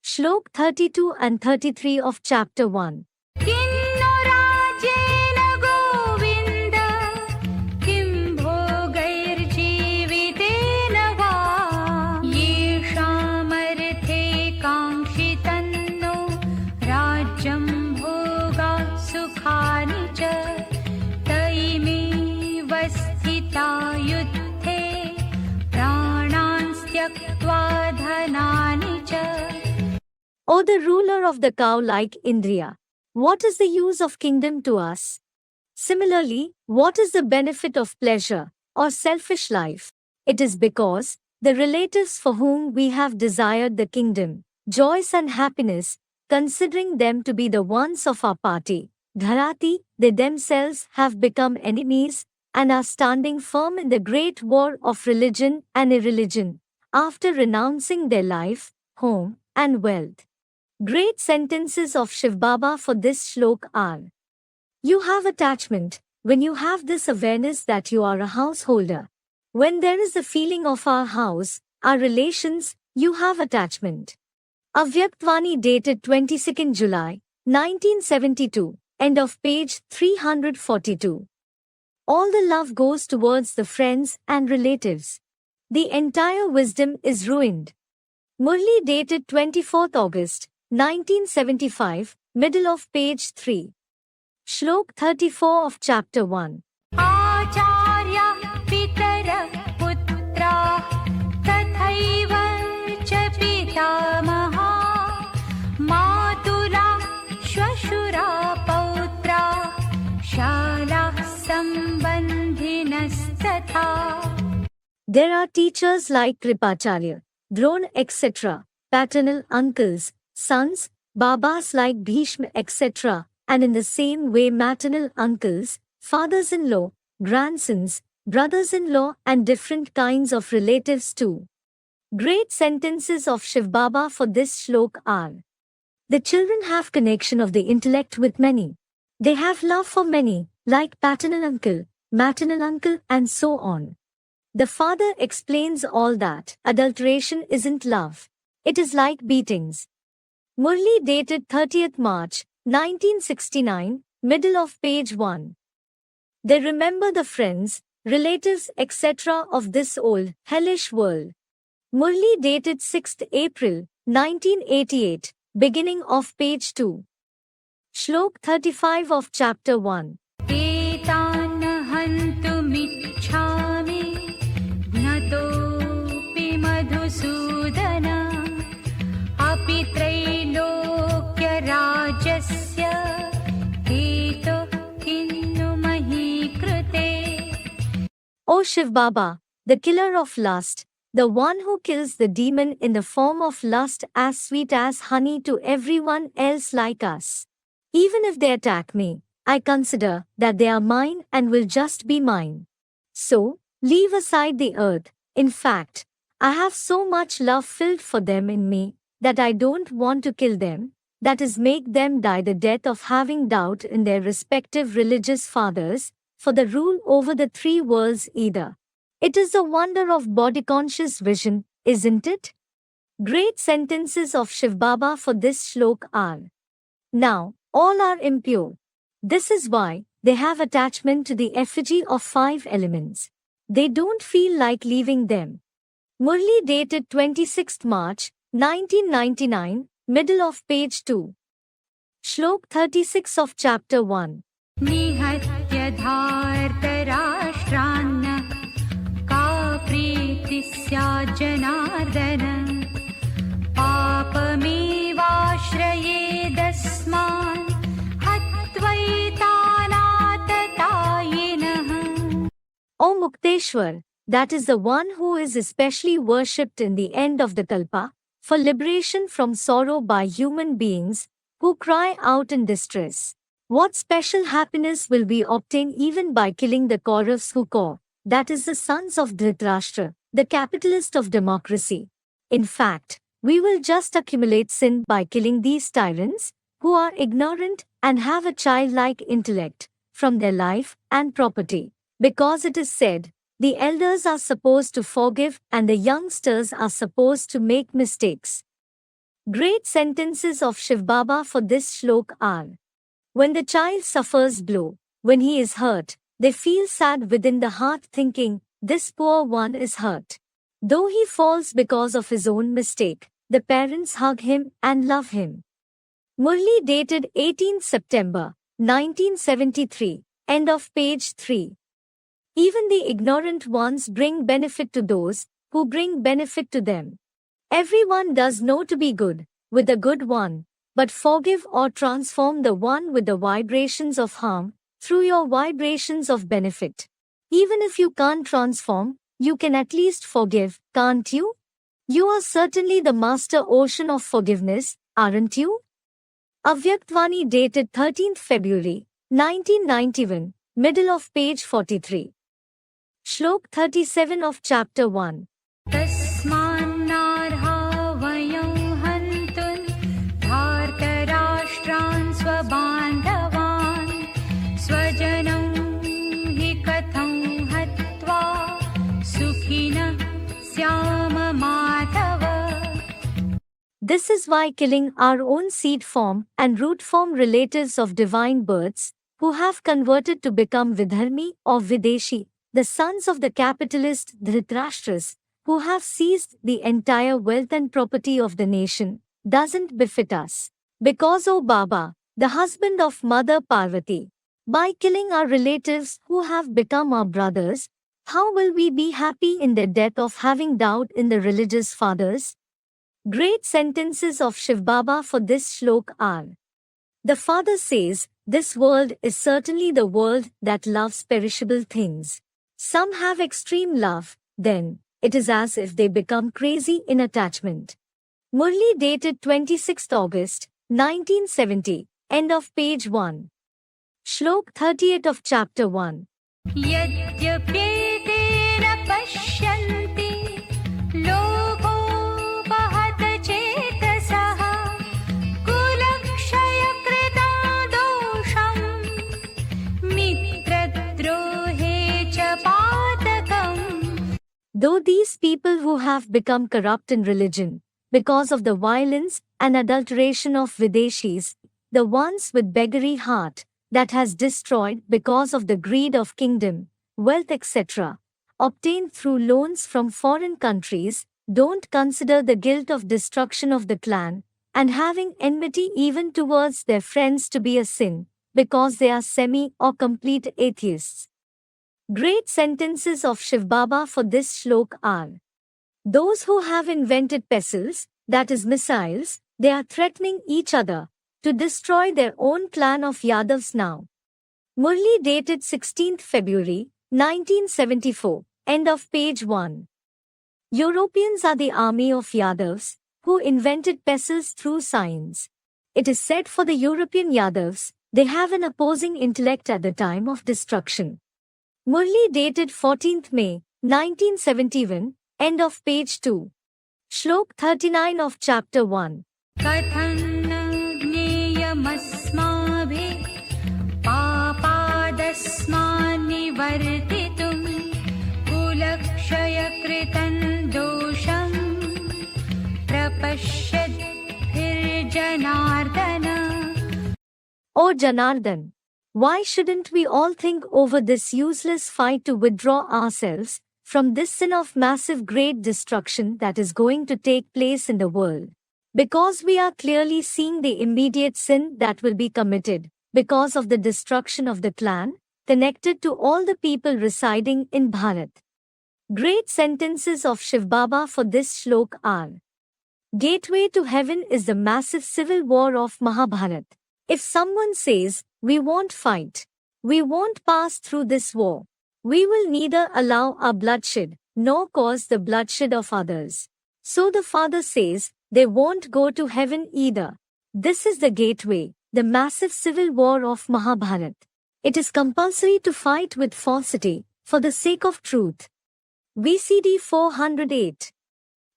Shlok 32 and 33 of chapter 1. किन्नु राज्येन गोविन्द किं भोगैर्जीवितेन वा येषामर्थे काङ्क्षितन्नो राज्यं भोगा सुखानि च तैमेव स्थिता युद्धे प्राणान् त्यक्त्वा धनानि च. O the ruler of the cow-like Indriya, what is the use of kingdom to us? Similarly, what is the benefit of pleasure or selfish life? It is because the relatives for whom we have desired the kingdom, joys and happiness, considering them to be the ones of our party, Dharati, they themselves have become enemies and are standing firm in the great war of religion and irreligion, after renouncing their life, home, and wealth. Great sentences of Shiv Baba for this shlok are: you have attachment when you have this awareness that you are a householder. When there is the feeling of our house, our relations, you have attachment. Avyaktvani dated 22nd July, 1972, end of page 342. All the love goes towards the friends and relatives. The entire wisdom is ruined. Murli dated 24th August, 1975, middle of page 3. Shlok 34 of chapter 1. आचार्या पितरः पुत्राः तथैव च पितामहा मातुलाः श्वशुरा पौत्राः शालाः सम्बन्धिनस्तथा. There are teachers like Kripacharya, Drona etc., paternal uncles, sons, babas like Bhishma etc., and in the same way maternal uncles, fathers-in-law, grandsons, brothers-in-law and different kinds of relatives too. Great sentences of Shiv Baba for this shlok are: the children have connection of the intellect with many. They have love for many, like paternal uncle, maternal uncle and so on. The father explains all that adulteration isn't love. It is like beatings. Murli dated 30th March, 1969, middle of page 1. They remember the friends, relatives etc. of this old, hellish world. Murli dated 6th April, 1988, beginning of page 2. Shlok 35 of chapter 1. एतान् हन्तुमिच्छामि नतोऽपि मधुसूदन अपि त्रैलोक्यराजस्य हेतो किन्नु मही कृते. O Shiv Baba, the killer of lust, the one who kills the demon in the form of lust as sweet as honey to everyone else like us. Even if they attack me, I consider that they are mine and will just be mine. So, leave aside the earth. In fact, I have so much love filled for them in me that I don't want to kill them, that is, make them die the death of having doubt in their respective religious fathers, for the rule over the three worlds either. It is the wonder of body-conscious vision, isn't it? Great sentences of Shiv Baba for this shlok are: now, all are impure. This is why they have attachment to the effigy of 5 elements. They don't feel like leaving them. Murli dated 26th March, 1999, middle of page 2. Shlok 36 of chapter 1. निहत्य धार्तराष्ट्रान्न का प्रीतिः स्यात् Janardan पापमेवाश्रयेदस्मान् हत्वैतानाततायिनः. O Mukteshwar, that is the one who is especially worshipped in the end of the Kalpa, for liberation from sorrow by human beings, who cry out in distress. What special happiness will be obtained even by killing the Kauravas who that is the sons of Dhritarashtra, the capitalist of democracy? In fact, we will just accumulate sin by killing these tyrants, who are ignorant and have a childlike intellect, from their life and property. Because it is said, the elders are supposed to forgive and the youngsters are supposed to make mistakes. Great sentences of Shiv Baba for this shlok are: when the child suffers blow, when he is hurt, they feel sad within the heart thinking, this poor one is hurt. Though he falls because of his own mistake, the parents hug him and love him. Murli dated 18 September 1973, end of page 3. Even the ignorant ones bring benefit to those who bring benefit to them. Everyone does know to be good with the good one, but forgive or transform the one with the vibrations of harm through your vibrations of benefit. Even if you can't transform, you can at least forgive, can't you? You are certainly the master ocean of forgiveness, aren't you? Avyaktavani dated 13th February 1991, middle of page 43. Shlok 37 of chapter 1. तस्मान्नार्हा वयं हन्तुं धार्तराष्ट्रान् स्वबान्धवान् स्वजनं हि कथं हत्वा सुखिनः स्याम Madhav. This is why killing our own seed form and root form relatives of divine births, who have converted to become Vidharmi or Videshi, the sons of the capitalist Dhritarashtras, who have seized the entire wealth and property of the nation, doesn't befit us. Because, O Baba, the husband of Mother Parvati, by killing our relatives who have become our brothers, how will we be happy in their death of having doubt in the religious fathers? Great sentences of Shiv Baba for this shlok are: the father says, this world is certainly the world that loves perishable things. Some have extreme love, then it is as if they become crazy in attachment. Murli dated 26th August 1970, end of page 1. Shlok 38 of chapter 1. यद्यप्येतेन पश्यन्ति लोभोपहत चेतसः कुलक्षयकृतं दोषं मित्रद्रोहे च पातकम्. Though these people who have become corrupt in religion, because of the violence and adulteration of Videshis, the ones with beggary heart, that has destroyed because of the greed of kingdom, wealth etc., obtained through loans from foreign countries, don't consider the guilt of destruction of the clan, and having enmity even towards their friends to be a sin, because they are semi or complete atheists. Great sentences of Shiv Baba for this shlok are: those who have invented pestles, that is missiles, they are threatening each other to destroy their own clan of Yadavs now. Murli dated 16th February 1974, end of page 1. Europeans are the army of Yadavs, who invented pestles through science. It is said for the European Yadavs, they have an opposing intellect at the time of destruction. Murli dated 14th May 1971, end of page 2. Shlok 39 of chapter 1. ज्ञेयमस्माभिः पापादस्मान्निवर्तितुं कुलक्षयकृतं दोषं प्रपश्यद्भिर्जनार्दन. O Janardan, why shouldn't we all think over this useless fight to withdraw ourselves from this sin of massive great destruction that is going to take place in the world? Because we are clearly seeing the immediate sin that will be committed, because of the destruction of the clan, connected to all the people residing in Bharat. Great sentences of Shiv Baba for this shlok are: gateway to heaven is the massive civil war of Mahabharat. If someone says, we won't fight, we won't pass through this war, we will neither allow our bloodshed, nor cause the bloodshed of others. So the Father says, they won't go to heaven either. This is the gateway, the massive civil war of Mahabharat. It is compulsory to fight with falsity, for the sake of truth. VCD 408.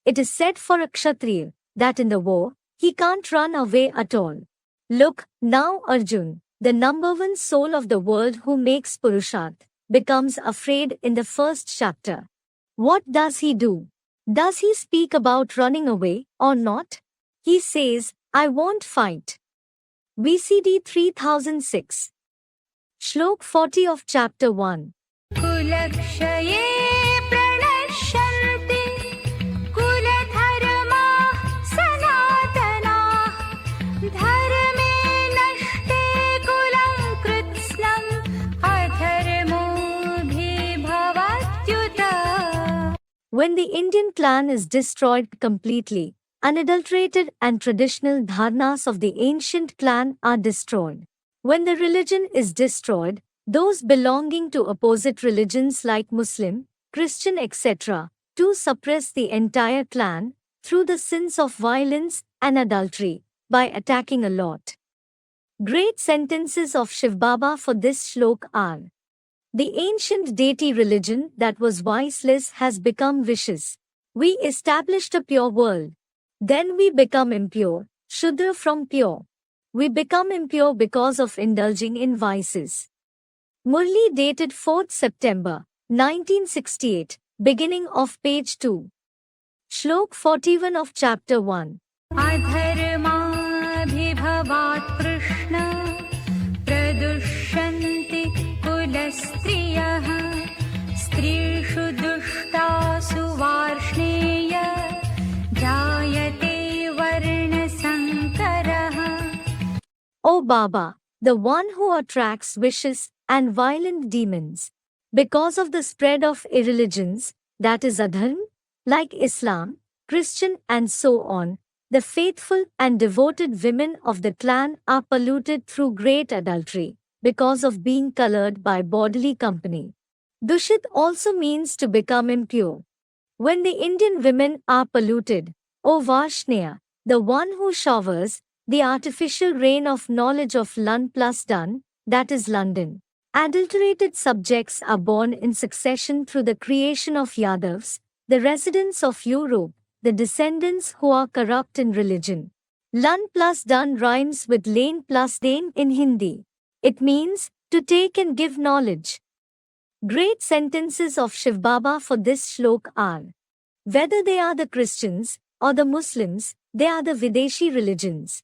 It is said for a Kshatriya, that in the war, he can't run away at all. Look, now Arjun, the number one soul of the world who makes Purusharth, becomes afraid in the first chapter. What does he do? Does he speak about running away, or not? He says, I won't fight. VCD 3006. Shlok 40 of chapter 1. कुलक्षये प्रणश्यन्ति कुलधर्माः सनातनाः धर्मे नष्टे कुलं कृत्स्नम् अधर्मोऽभिभवत्युत. When the Indian clan is destroyed completely, unadulterated and traditional dharnas of the ancient clan are destroyed. When the religion is destroyed, those belonging to opposite religions like Muslim, Christian etc., too suppress the entire clan through the sins of violence and adultery by attacking a lot. Great sentences of Shiv Baba for this shlok are: the ancient deity religion that was viceless has become vicious. We established a pure world. Then we become impure, Shudra from pure. We become impure because of indulging in vices. Murli dated 4th September, 1968, beginning of page 2. Shlok 41 of chapter 1. अधर्माभिभवात् Krishna प्रदुष्यन्ति कुलस्त्रियः स्त्रीषु दुष्टासु वार्ष्णेय जायते वर्णसङ्करः. O Baba, the one who attracts vicious and violent demons, because of the spread of irreligions, that is adharm, like Islam, Christian and so on, the faithful and devoted women of the clan are polluted through great adultery, because of being colored by bodily company. Dushit also means to become impure. When the Indian women are polluted, O Varshneya, the one who showers the artificial rain of knowledge of Lun plus Dun, that is London. Adulterated subjects are born in succession through the creation of Yadavs, the residents of Europe, the descendants who are corrupt in religion. Lun plus Dun rhymes with Lane plus Dane in Hindi. It means to take and give knowledge. Great sentences of Shiv Baba for this shlok are: whether they are the Christians or the Muslims, they are the Videshi religions.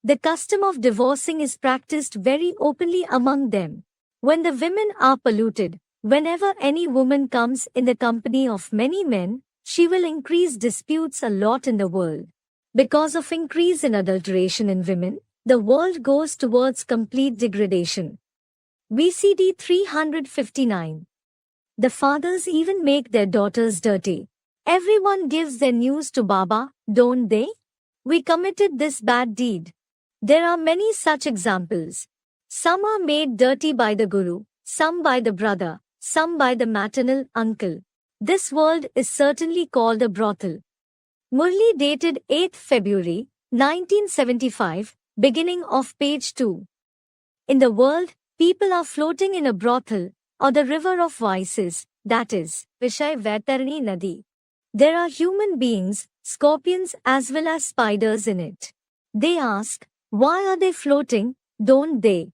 The custom of divorcing is practiced very openly among them. When the women are polluted, whenever any woman comes in the company of many men, she will increase disputes a lot in the world. Because of increase in adulteration in women, the world goes towards complete degradation. VCD 359. The fathers even make their daughters dirty. Everyone gives their news to Baba, don't they? We committed this bad deed. There are many such examples. Some are made dirty by the Guru, some by the brother, some by the maternal uncle. This world is certainly called a brothel. Murli dated 8th February, 1975, beginning of page 2. In the world, people are floating in a brothel, or the river of vices, that is, Vishay Vaitarani Nadi. There are human beings, scorpions as well as spiders in it. They ask, why are they floating, don't they?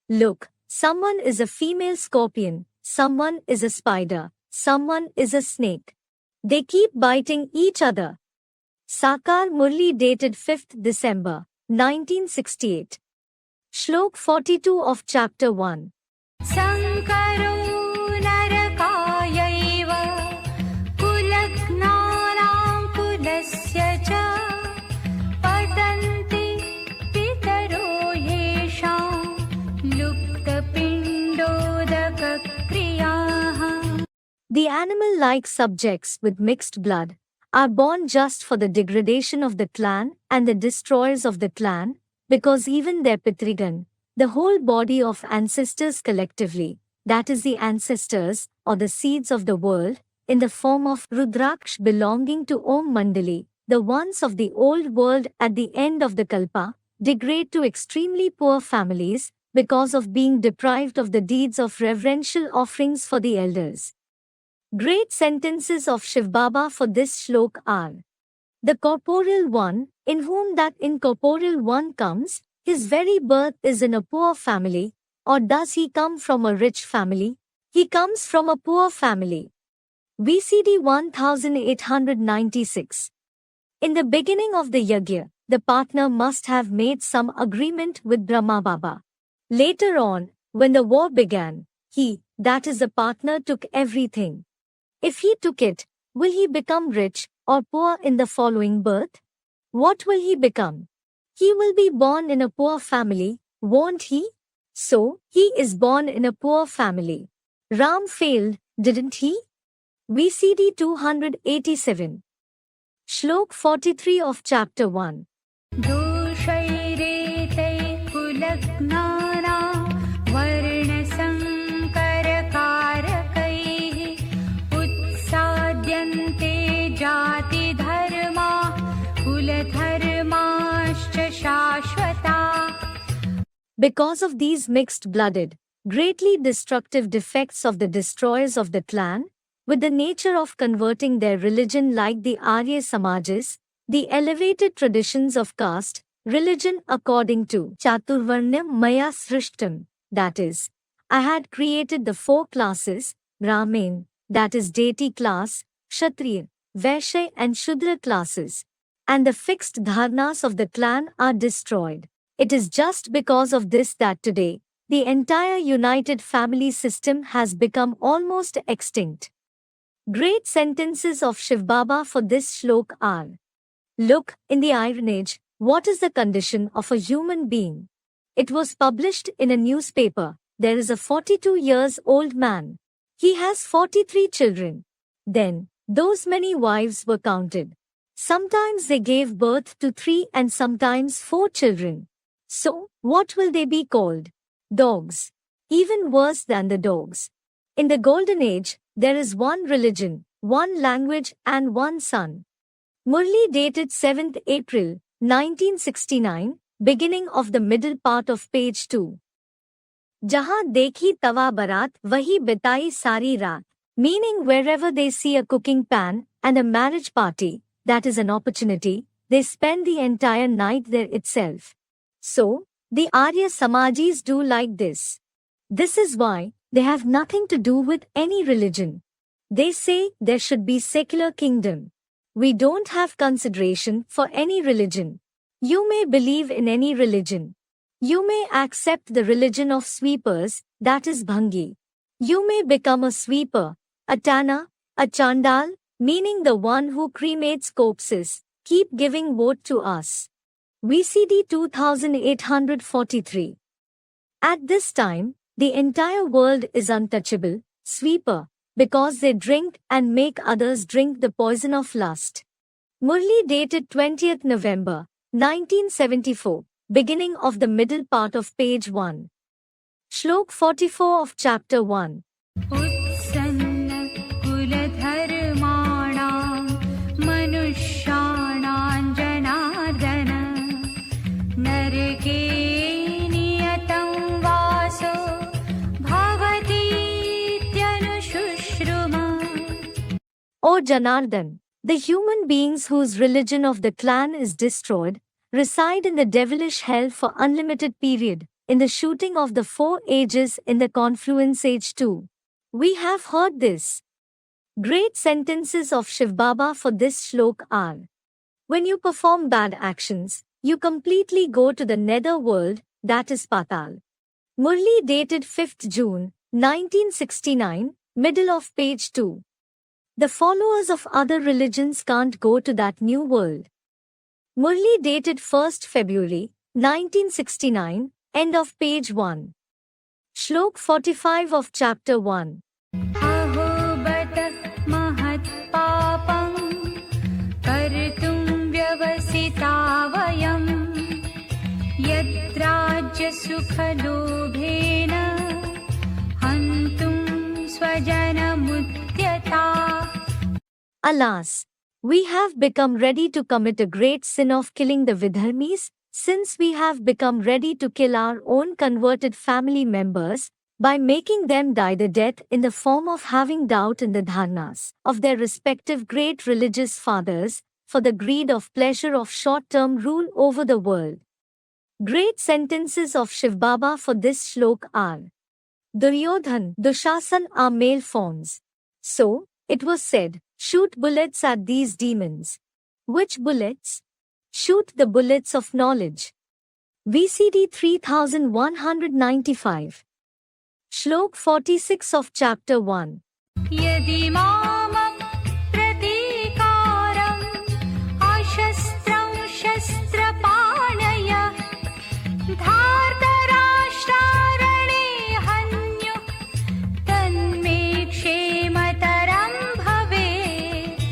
Look, someone is a female scorpion, someone is a spider, someone is a snake. They keep biting each other. Sakar Murli dated 5th December, 1968. Shlok 42 of chapter 1. Sankaro narakayaiv kulagnaram kulasya cha patanti pitaro yesham lupta pindodaka kriyaha. The animal-like subjects with mixed blood are born just for the degradation of the clan and the destroyers of the clan, because even their Pitrigan, the whole body of ancestors collectively, that is the ancestors or the seeds of the world, in the form of Rudraksh belonging to Om Mandali, the ones of the old world at the end of the Kalpa, degrade to extremely poor families because of being deprived of the deeds of reverential offerings for the elders. Great sentences of Shiv Baba for this shlok are: the corporeal one, in whom that incorporeal one comes, his very birth is in a poor family, or does he come from a rich family? He comes from a poor family. VCD 1896. In the beginning of the yajna, the partner must have made some agreement with Brahma Baba. Later on, when the war began, he, that is the partner, took everything. If he took it, will he become rich or poor in the following birth? What will he become? He will be born in a poor family, won't he? So, he is born in a poor family. Ram failed, didn't he? VCD 287. Shlok 43 of chapter 1. दोषैरेतैः कुलज्ञानां वर्णसङ्करकारकैः उत्साद्यन्ते जातिधर्माः कुलधर्माश्च शाश्वताः. Because of these mixed-blooded, greatly destructive defects of the destroyers of the clan, with the nature of converting their religion like the Arya Samajas, the elevated traditions of caste, religion according to Chaturvarnyam Maya Srishtam, that is, I had created the 4 classes, Brahmin, that is deity class, Kshatriya, Vaishya and Shudra classes, and the fixed dharnas of the clan are destroyed. It is just because of this that today, the entire united family system has become almost extinct. Great sentences of Shiv Baba for this shlok are: look, in the Iron Age, what is the condition of a human being? It was published in a newspaper. There is a 42-year-old man. He has 43 children. Then, those many wives were counted. Sometimes they gave birth to 3 and sometimes 4 children. So, what will they be called? Dogs. Even worse than the dogs. In the Golden Age, there is one religion, one language and one sun. Murli dated 7th April, 1969, beginning of the middle part of page 2. Jahan dekhi tawa barat, wahi bitai sari raat. Meaning wherever they see a cooking pan and a marriage party, that is an opportunity, they spend the entire night there itself. So, the Arya Samajis do like this. This is why they have nothing to do with any religion. They say there should be secular kingdom. We don't have consideration for any religion. You may believe in any religion. You may accept the religion of sweepers, that is Bhangi. You may become a sweeper, a tanna, a chandal, meaning the one who cremates corpses. Keep giving vote to us. VCD 2843. At this time, the entire world is untouchable, sweeper, because they drink and make others drink the poison of lust. Murli dated 20th November, 1974, beginning of the middle part of page 1. Shlok 44 of chapter 1. उत्सन्न कुलधर्माणां मनुष्याणां जनार्दन नरके नियतं वासो भवतीत्यनुशुश्रुमा. O Janardhan, the human beings whose religion of the clan is destroyed, reside in the devilish hell for unlimited period, in the shooting of the 4 ages in the confluence age too. We have heard this. Great sentences of Shiv Baba for this shlok are: when you perform bad actions, you completely go to the nether world, that is Patal. Murli dated 5th June, 1969, middle of page 2. The followers of other religions can't go to that new world. Murli dated 1st February, 1969, end of page 1. Shlok 45 of chapter 1. अहो बत महत् पापं कर्तुं व्यवसिता वयं यद्राज्यसुखलोभेन हन्तुं स्वजनमुद्यता. Alas, we have become ready to commit a great sin of killing the Vidharmis, since we have become ready to kill our own converted family members by making them die the death in the form of having doubt in the dharnas of their respective great religious fathers, for the greed of pleasure of short-term rule over the world. Great sentences of Shiv Baba for this shlok are: Duryodhan, Dushasan are male forms. So, it was said, shoot bullets at these demons. Which bullets? Shoot the bullets of knowledge. VCD 3195. Shlok 46 of chapter 1. यदि मामं प्रतीकारम् अशस्त्रं शस्त्रपाणय धार्तराष्ट्रारणे हन्युः तन्मे क्षेमतरं भवेत्.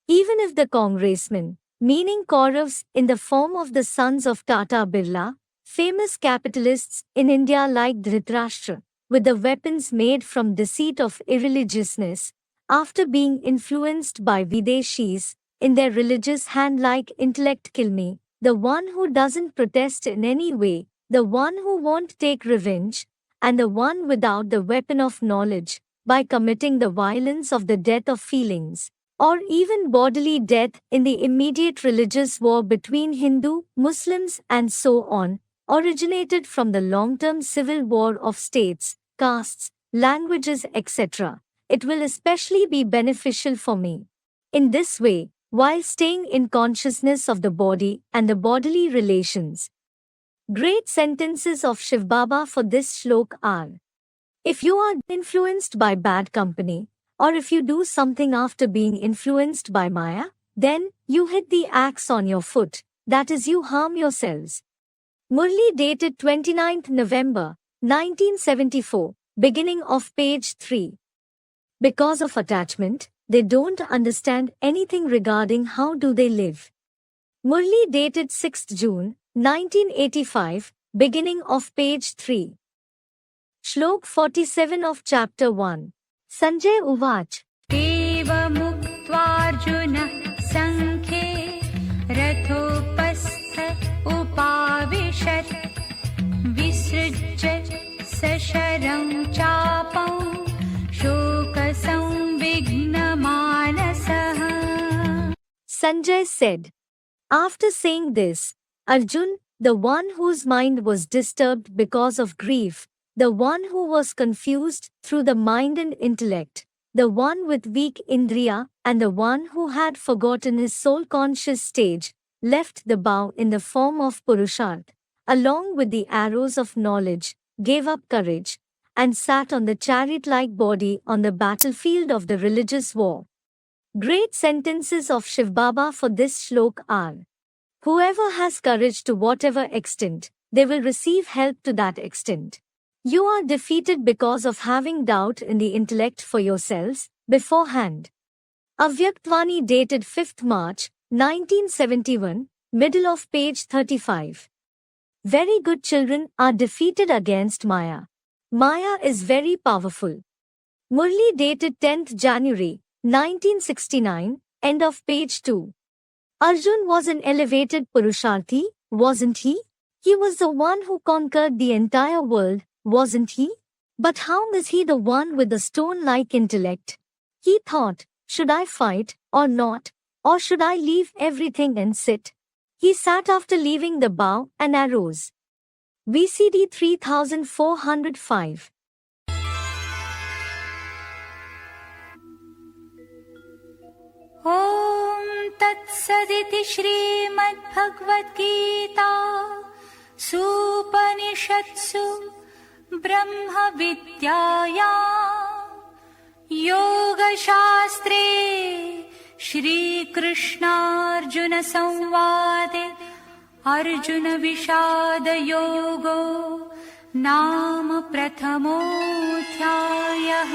Even if the congressmen, meaning Kauravs in the form of the sons of Tata Birla, famous capitalists in India like Dhritarashtra, with the weapons made from deceit of irreligiousness, after being influenced by Videshis, in their religious hand-like intellect kill me, the one who doesn't protest in any way, the one who won't take revenge, and the one without the weapon of knowledge, by committing the violence of the death of feelings, or even bodily death in the immediate religious war between Hindu, Muslims and so on, originated from the long-term civil war of states, castes, languages, etc. It will especially be beneficial for me. In this way, while staying in consciousness of the body and the bodily relations. Great sentences of Shiv Baba for this shlok are: if you are influenced by bad company, or if you do something after being influenced by Maya, then you hit the axe on your foot, that is, you harm yourselves. Murli dated 29th November, 1974, beginning of page 3. Because of attachment, they don't understand anything regarding how do they live. Murli dated 6th June, 1985, beginning of page 3. Shlok 47 of chapter 1. Sanjay Uvach. एवमुक्त्वार्जुनः सङ्ख्ये रथोपस्थ उपाविशत् विसृज्य सशरं चापं शोकसंविघ्नमानसः. Sanjay said. After saying this, Arjun, the one whose mind was disturbed because of grief, the one who was confused through the mind and intellect, the one with weak indriya, and the one who had forgotten his soul-conscious stage, left the bow in the form of Purusharth, along with the arrows of knowledge, gave up courage, and sat on the chariot-like body on the battlefield of the religious war. Great sentences of Shiv Baba for this shlok are: whoever has courage to whatever extent, they will receive help to that extent. You are defeated because of having doubt in the intellect for yourselves, beforehand. Avyaktvani dated 5th March, 1971, middle of page 35. Very good children are defeated against Maya. Maya is very powerful. Murli dated 10th January, 1969, end of page 2. Arjun was an elevated Purusharthi, wasn't he? He was the one who conquered the entire world, wasn't he? But how is he the one with the stone-like intellect? He thought, should I fight, or not, or should I leave everything and sit? He sat after leaving the bow and arrows. VCD 3405. ॐ तत्सदिति श्रीमद्भगवद्गीता सूपनिषत्सु ब्रह्मविद्यायां योगशास्त्रे श्रीकृष्णार्जुनसंवादे अर्जुनविषादयोगो नाम प्रथमोऽध्यायः।